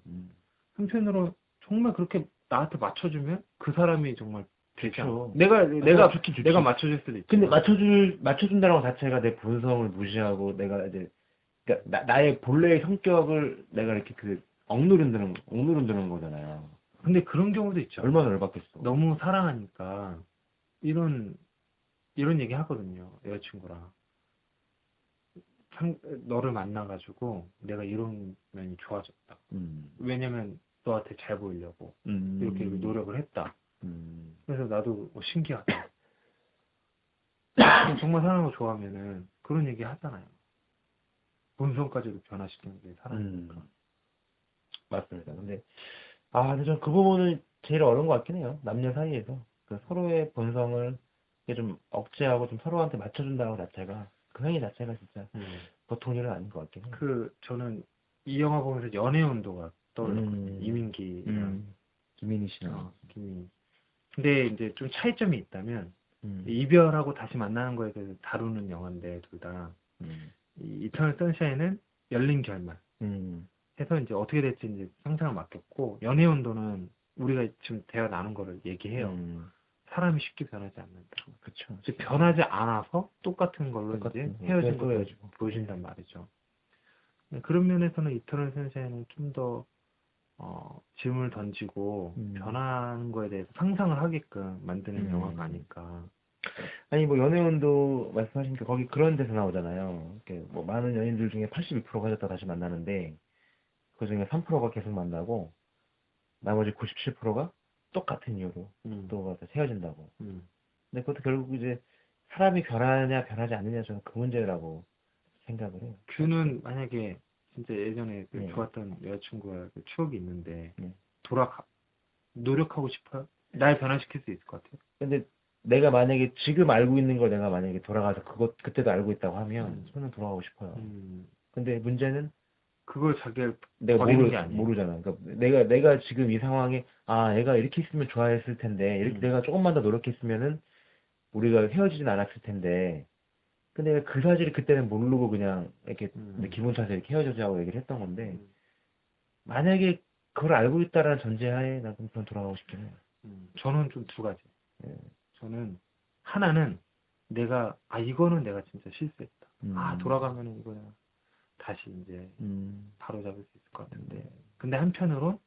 한편으로 정말 그렇게 나한테 맞춰주면 그 사람이 정말 되지 않아. 좋죠. 내가 좋지. 내가 맞춰줄 수도 있지. 근데 맞춰준다는 것 자체가 내 본성을 무시하고 내가 이제 그러니까 나의 본래의 성격을 내가 이렇게 억누른다는 거잖아요. 근데 그런 경우도 있죠. 얼마나 열받겠어. 너무 사랑하니까 이런 얘기 하거든요. 여자친구랑. 너를 만나가지고 내가 이런 면이 좋아졌다. 왜냐면 너한테 잘 보이려고 이렇게 노력을 했다. 그래서 나도 신기하다. 정말 사랑하고 좋아하면은 그런 얘기 하잖아요. 본성까지도 변화시키는 게 사랑이니까. 맞습니다. 근데 저는 그 부분은 제일 어려운 것 같긴 해요. 남녀 사이에서. 그 서로의 본성을 이게 좀 억제하고 좀 서로한테 맞춰준다는 것 자체가, 그 행위 자체가 진짜 보통 일은 아닌 것 같긴 해요. 저는 이 영화 보면서 연애 운동가 떠올랐거든요. 이민기랑 김민희 씨랑. 김민희. 근데 이제 좀 차이점이 있다면, 이별하고 다시 만나는 거에 대해서 다루는 영화인데, 둘 다. 이 이터널 선샤인은 열린 결말. 해서 이제 어떻게 될지 이제 상상을 맡겼고, 연애 운동은 우리가 지금 대화 나눈 거를 얘기해요. 사람이 쉽게 변하지 않는다. 그쵸. 이제 변하지 않아서 똑같은 걸로 이제 헤어진 또 것을 헤어지고. 보여준단 말이죠. 그런 면에서는 이터널 선샤인은 좀 더 질문을 던지고 변하는 거에 대해서 상상을 하게끔 만드는 영화가 아닐까. 아니 뭐 연애운도 말씀하시니까 거기 그런 데서 나오잖아요. 이렇게 뭐 많은 연인들 중에 82%가 헤어졌다 다시 만나는데 그 중에 3%가 계속 만나고 나머지 97%가 똑같은 이유로 또 헤어진다고. 근데 그것도 결국 이제 사람이 변하냐 변하지 않느냐 저는 그 문제라고 생각을 해요. 큐는 만약에 진짜 예전에 그 네. 좋았던 여자친구와 그 추억이 있는데 네. 노력하고 싶어요? 날 변화시킬 수 있을 것 같아요. 근데 내가 만약에 지금 알고 있는 걸 내가 만약에 돌아가서 그때도 알고 있다고 하면 저는 돌아가고 싶어요. 근데 문제는 그걸 자기가 내가 버리는 게 아니에요. 모르잖아. 그러니까 내가 지금 이 상황에 얘가 이렇게 있으면 좋아했을 텐데 이렇게 내가 조금만 더 노력했으면은 우리가 헤어지진 않았을 텐데 근데 그 사실을 그때는 모르고 그냥 이렇게 내 기분 탓에 이렇게 헤어지자고 얘기를 했던 건데 만약에 그걸 알고 있다라는 전제하에 나 그럼 돌아가고 싶긴 해요. 저는 좀 두 가지. 저는 하나는 이거는 내가 진짜 실수했다. 음. 돌아가면은 이거야 다시 이제 음. 바로 잡을 수 있을 것 같은데. 근데 한편으론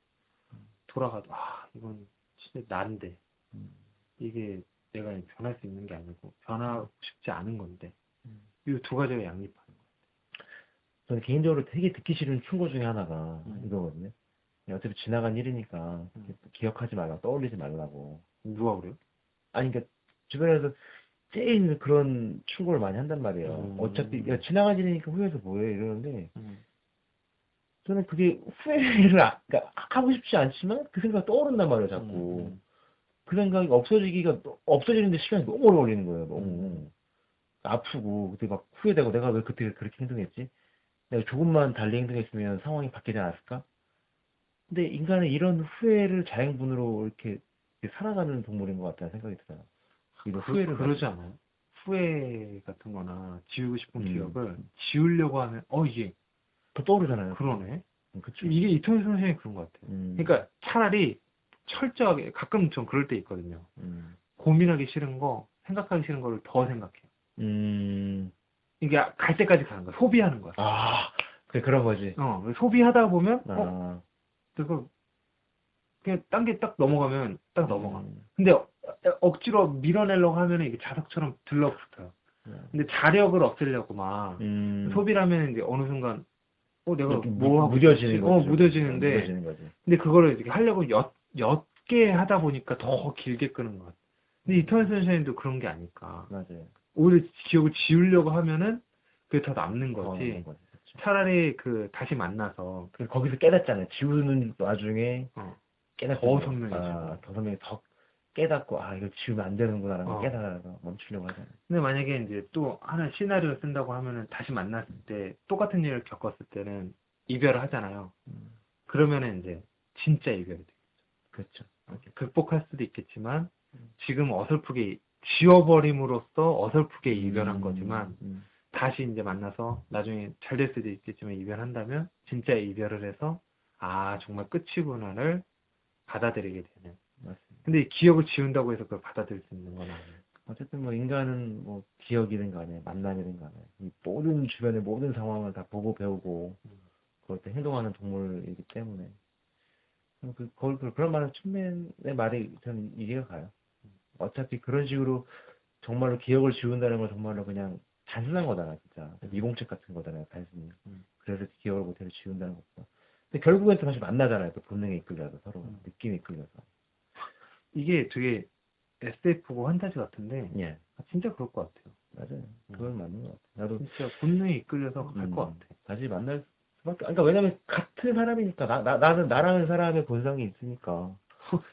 돌아가도 이건 진짜 난데 음. 이게 내가 변할 수 있는 게 아니고 변하고 싶지 않은 건데 음. 이 두 가지가 양립하는 거예요. 저는 개인적으로 되게 듣기 싫은 충고 중에 하나가 음. 이거거든요. 어차피 지나간 일이니까 기억하지 말라, 떠올리지 말라고. 누가 그래요? 아니, 그러니까 주변에서 제일 그런 충고를 많이 한단 말이에요. 어차피 야, 지나간 일이니까 후회해서 뭐해 이러는데 저는 그게 후회를 그러니까 하고 싶지 않지만 그 생각 떠오른단 말이에요, 자꾸. 그 생각이 없어지는데 시간이 너무 오래 걸리는 거예요, 너무. 아프고, 그때 막 후회되고, 내가 왜 그때 그렇게 행동했지? 내가 조금만 달리 행동했으면 상황이 바뀌지 않았을까? 근데 인간은 이런 후회를 자행분으로 이렇게 살아가는 동물인 것 같다는 생각이 들어요. 이런 후회를 그러지 않아요? 후회 같은 거나 지우고 싶은 음. 기억을 지우려고 하면 이게 더 떠오르잖아요. 그러네. 그쵸. 이게 이토현 선생님이 그런 것 같아요. 그러니까 차라리 철저하게 가끔 좀 그럴 때 있거든요. 고민하기 싫은 거, 생각하기 싫은 거를 더 생각해요. 이게 갈 때까지 가는 거야. 소비하는 거야. 그래, 그런 거지. 소비하다 보면 아, 그냥 딴 게 딱 넘어가면 딱 넘어가. 근데 억지로 밀어내려고 하면 이게 자석처럼 들러붙어요. 근데 자력을 없애려고 막 소비라면 이제 어느 순간 내가 이렇게 뭐 하고 무뎌지는 있었지? 거죠. 무뎌지는데 무뎌지는 거지. 근데 그거를 이렇게 하려고 옅게 하다 보니까 더 길게 끄는 것 같아. 근데 이터널 선샤인도 그런 게 아닐까. 맞아요. 오히려 기억을 지우려고 하면은 그게 더 남는 더 거지. 남는 거지, 그쵸. 차라리 다시 만나서 그래서 거기서 깨닫잖아요. 지우는 와중에 깨닫고 더 선명해지고. 더 선명히 더 깨닫고 이거 지우면 안 되는구나라는 걸 어. 깨달아서 멈추려고 하잖아요. 근데 만약에 이제 또 하나 시나리오 쓴다고 하면은 다시 만났을 때 똑같은 일을 겪었을 때는 이별을 하잖아요. 그러면은 이제 진짜 이별이 돼. 그렇죠. 극복할 수도 있겠지만 지금 어설프게 지워버림으로써 어설프게 이별한 거지만 다시 이제 만나서 나중에 잘 될 수도 있겠지만 이별한다면 진짜 이별을 해서 정말 끝이구나를 받아들이게 되는. 맞습니다. 근데 이 기억을 지운다고 해서 그걸 받아들일 수 있는 건 아니에요. 어쨌든 뭐 인간은 뭐 기억이든 간에 만남이든 간에 이 모든 주변의 모든 상황을 다 보고 배우고 그럴 때 행동하는 동물이기 때문에 그런 말은 측면의 말이 저는 이해가 가요. 어차피 그런 식으로 정말로 기억을 지운다는 건 정말로 그냥 단순한 거잖아, 진짜. 미공책 같은 거잖아요, 단순히. 그래서 기억을 못해서 지운다는 것보다. 근데 결국엔 또 다시 만나잖아요, 또 본능에 이끌려서, 서로. 느낌에 이끌려서. 이게 되게 SF고 환타지 같은데 예. 진짜 그럴 것 같아요. 맞아요. 그건 맞는 것 같아. 나도 진짜 본능에 이끌려서 갈 것 같아. 다시 만날 수밖에. 그러니까 왜냐면 같은 사람이니까 나는 나라는 사람의 본성이 있으니까.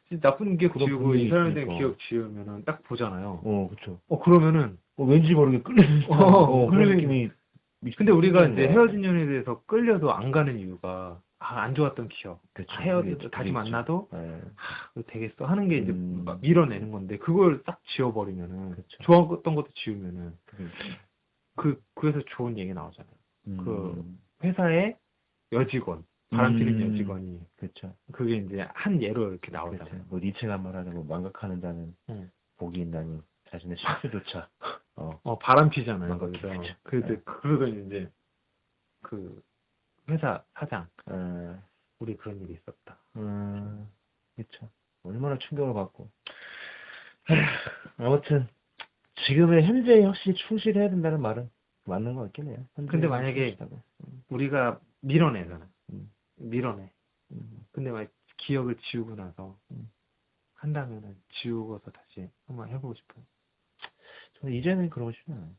진짜 나쁜 기억 그런 지우고 본능이 이 사람에 대한 있으니까. 기억 지우면은 딱 보잖아요. 그쵸. 그러면은 왠지 모르게 끌리는 그런 느낌이. 근데 우리가 있는 이제 거야. 헤어진 연에 대해서 끌려도 안 가는 이유가 안 좋았던 기억. 그쵸. 헤어져도 다시 그게 만나도 네. 이거 되겠어 하는 게 이제 막 밀어내는 건데 그걸 딱 지워버리면은 그쵸. 좋았던 것도 지우면은 그게 그래서 좋은 얘기 나오잖아요. 그 음. 회사의 여직원 바람피는 여직원이 그쵸. 그게 이제 한 예로 이렇게 그쵸. 나오잖아요. 뭐 니체가 말하는 뭐 망각하는 자는 복이 있나니 자신의 실수조차 바람피잖아요. 망각해. 거기서. 그쵸. 그래서 그러더니 이제 그 회사 사장 우리 그런 일이 있었다. 그쵸. 얼마나 충격을 받고. 아무튼 지금의 현재에 확실히 충실해야 된다는 말은 맞는 것 같긴 해요. 근데 만약에 우리가 밀어내잖아. 밀어내. 근데 만약 기억을 지우고 나서 한다면은 지우고서 다시 한번 해보고 싶어요. 저는 이제는 그러고 싶지 않아요.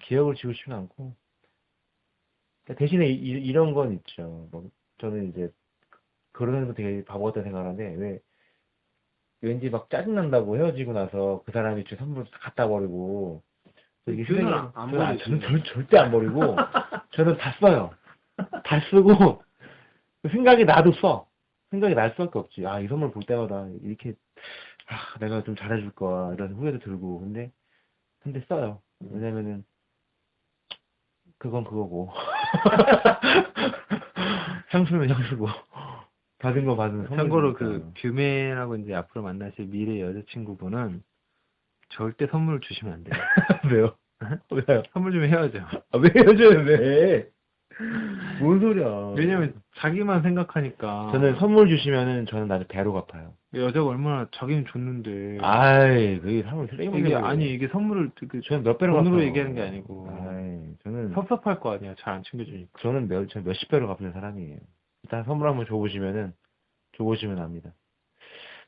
기억을 지우고 싶지는 않고. 그러니까 대신에 이런 건 있죠. 뭐 저는 이제 그러는 거 되게 바보 같다 생각하는데 왜 왠지 막 짜증난다고 헤어지고 나서 그 사람이 제 선물 갖다 버리고 이게 저는 휴대폰 안 저는 버리지. 절대 안 버리고 저는 다 써요. 다 쓰고 생각이 나도 써. 생각이 날 수밖에 없지. 이 선물 볼 때마다 이렇게 내가 좀 잘해줄 거야 이런 후회도 들고 근데 써요. 왜냐면은 그건 그거고 향수는 향수고 받은 거 받은 선물. 참고로 그 뷰맨하고 이제 앞으로 만나실 미래 여자친구분은 절대 선물을 주시면 안 돼요. 왜요? 왜요? 선물 좀 해야죠. 아, 왜 헤어져요, 왜? 뭔 소리야. 왜냐면 자기만 생각하니까. 저는 선물 주시면은 저는 나중에 배로 갚아요. 여자가 얼마나 자기는 줬는데. 아이, 그게 사람을 쓰레기 이게 만들어요. 아니 이게 선물을 저는 몇 배로 돈으로 갚아요. 얘기하는 게 아니고. 아이, 저는 섭섭할 거 아니야. 잘 안 챙겨주니까. 저는 몇십 배로 갚는 사람이에요. 일단 선물 한번 줘보시면 압니다.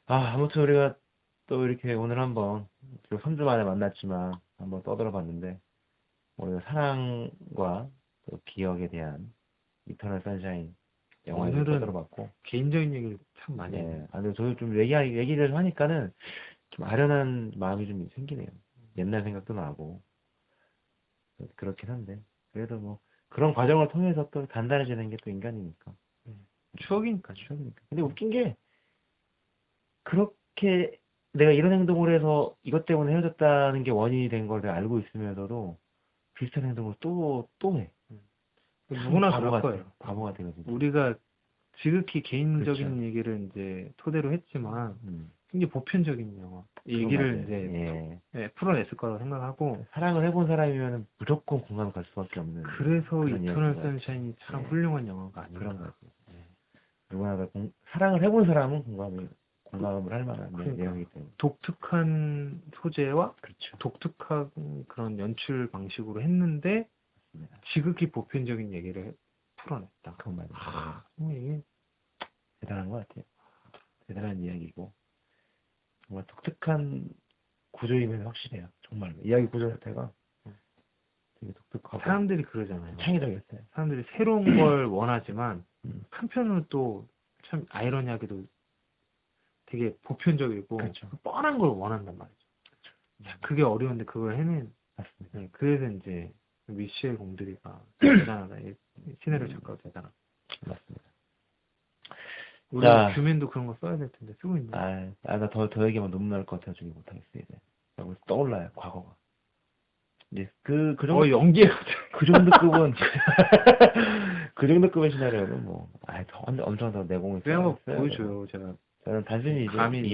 아, 아무튼 우리가 또 이렇게 오늘 한번 3주 만에 만났지만 한번 떠들어 봤는데, 우리가 사랑과 또 기억에 대한 이터널 선샤인 영화에 오늘은 떠들어 봤고, 개인적인 얘기를 참 많이 해요. 네. 아, 근데 저도 좀 얘기를 하니까는 좀 아련한 마음이 좀 생기네요. 옛날 생각도 나고, 그렇긴 한데, 그래도 뭐, 그런 과정을 통해서 또 단단해지는 게 또 인간이니까. 추억이니까. 추억이니까. 근데 웃긴 게, 그렇게 내가 이런 행동을 해서 이것 때문에 헤어졌다는 게 원인이 된 걸 내가 알고 있으면서도 비슷한 행동을 또 해. 누구나 바보 그럴 같아. 거예요. 바보 같아가지고. 우리가 지극히 개인적인 그렇죠. 얘기를 이제 토대로 했지만 음. 굉장히 보편적인 영화 그건 얘기를 맞아요. 이제 예. 풀어냈을 거라고 생각하고 사랑을 해본 사람이면 무조건 공감 갈 수밖에 없는. 그래서 그런 이터널 이야기인 것 선샤인이 참 네. 훌륭한 영화가 아닌가. 그런 거 같아요. 누구나 다 사랑을 해본 사람은 공감을 할 만한 그러니까. 내용이기 때문에. 독특한 소재와 그렇죠. 독특한 그런 연출 방식으로 했는데 맞습니다. 지극히 보편적인 얘기를 풀어냈다. 그건 맞아요. 아, 정말 이게 대단한 것 같아요. 대단한 이야기고. 정말 독특한 구조임은 확실해요. 정말 이야기 구조 자체가 되게 독특하고 사람들이 그러잖아요. 창의적이었어요. 사람들이 새로운 걸 원하지만 음. 한편으로는 또 참 아이러니하게도 되게 보편적이고 그렇죠. 뻔한 걸 원한단 말이죠. 자, 그게 어려운데 그걸 해낸. 맞습니다. 네, 그래서 이제 미셸 공드리가 대단하다. 이 시네리오 작가가 대단하다. 맞습니다. 우리가 자. 규맨도 그런 거 써야 될 텐데 쓰고 있네. 나 더 얘기하면 눈물 날 것 같아서 못하겠어요, 이제. 너무 떠올라요, 과거가. 이제 그 정도, 연기에 그 정도 급은, 그 정도 급의 시나리오는 뭐, 엄청 더 내공이 왜 한번 있어요. 보여줘요, 제가. 저는 단순히 이제 감히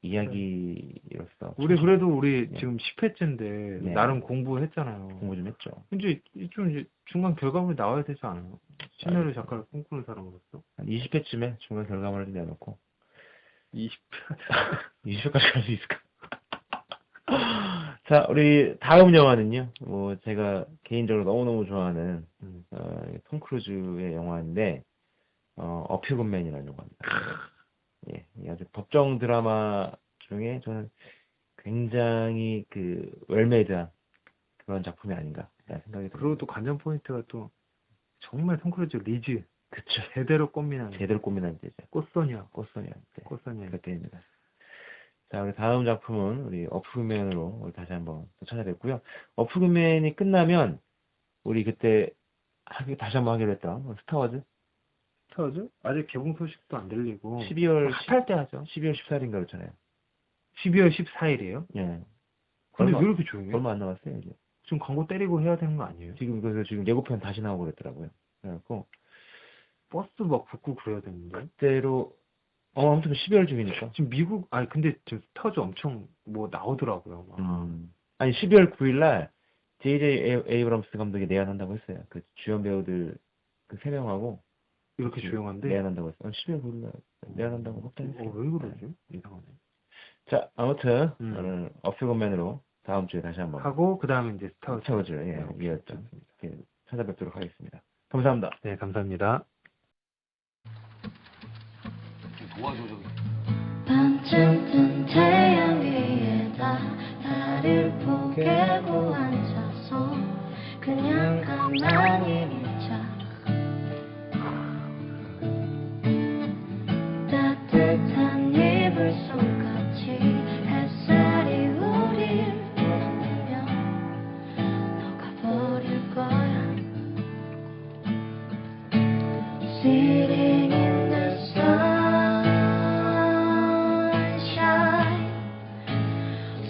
이야기로서. 우리 그래도 우리 네. 지금 10회째인데 네. 나름 공부했잖아요. 공부 좀 했죠. 이제 좀 이제 중간 결과물이 나와야 되지 않아요? 시나리오 작가를 꿈꾸는 사람으로서. 한 20회쯤에 중간 결과물을 내놓고, 20회. 20회까지 갈 수 있을까? 자, 우리 다음 영화는요. 뭐 제가 개인적으로 너무너무 좋아하는 톰 크루즈의 영화인데 어퓨근맨이라는 영화입니다. 예, 이 아주 법정 드라마 중에 저는 굉장히 그 웰메이드한 그런 작품이 아닌가 생각이 듭니다. 그리고 또 관전 포인트가 또 정말 톰 크루즈 리즈 그쵸. 제대로 꽃미남 제대로 꾸미는 이제 꽃소녀 꽃소녀 그때입니다. 자, 우리 다음 작품은 우리 어프맨으로 우리 다시 한번 또 찾아뵙고요. 어프맨이 끝나면 우리 그때 다시 한번 하기로 했던 스타워즈 스타워즈? 아직 개봉 소식도 안 들리고 12월 핫할 때 하죠. 12월 14일인가 그렇잖아요. 12월 14일이에요? 예. 근데 얼마- 왜 이렇게 조용해? 얼마 안 남았어요, 이제. 지금 광고 때리고 해야 되는 거 아니에요? 지금 예고편 다시 나오고 그랬더라고요. 그래갖고 버스 막 붙고 그래야 되는데. 그때로 아무튼 12월 중이니까. 지금 미국, 아니, 근데 지금 스타워즈 엄청 뭐 나오더라고요. 막. 아니 12월 9일날 J.J. 에이브럼스 감독이 내한한다고 했어요. 그 주연 배우들 그 3명하고 이렇게 조용한데? 내한한다고 했어요. 12월 9일날 내한한다고 확정했어요. 왜 그러지? 이상하네. 자, 아무튼 음. 오늘 어퓨건맨으로 다음 주에 다시 한번 하고, 그 다음에 이제 스타워즈. 이어서 찾아뵙도록 하겠습니다. 감사합니다. 네, 감사합니다. 도와줘 저기. 반쯤 뜬 태양 위에다 달을 포개고 앉아서 그냥 가만히 있자. 따뜻한 이불 속같이 햇살이 우릴 보면 녹아버릴 거야. Sitting in the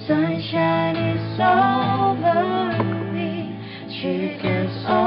sunshine is over me. She gets over.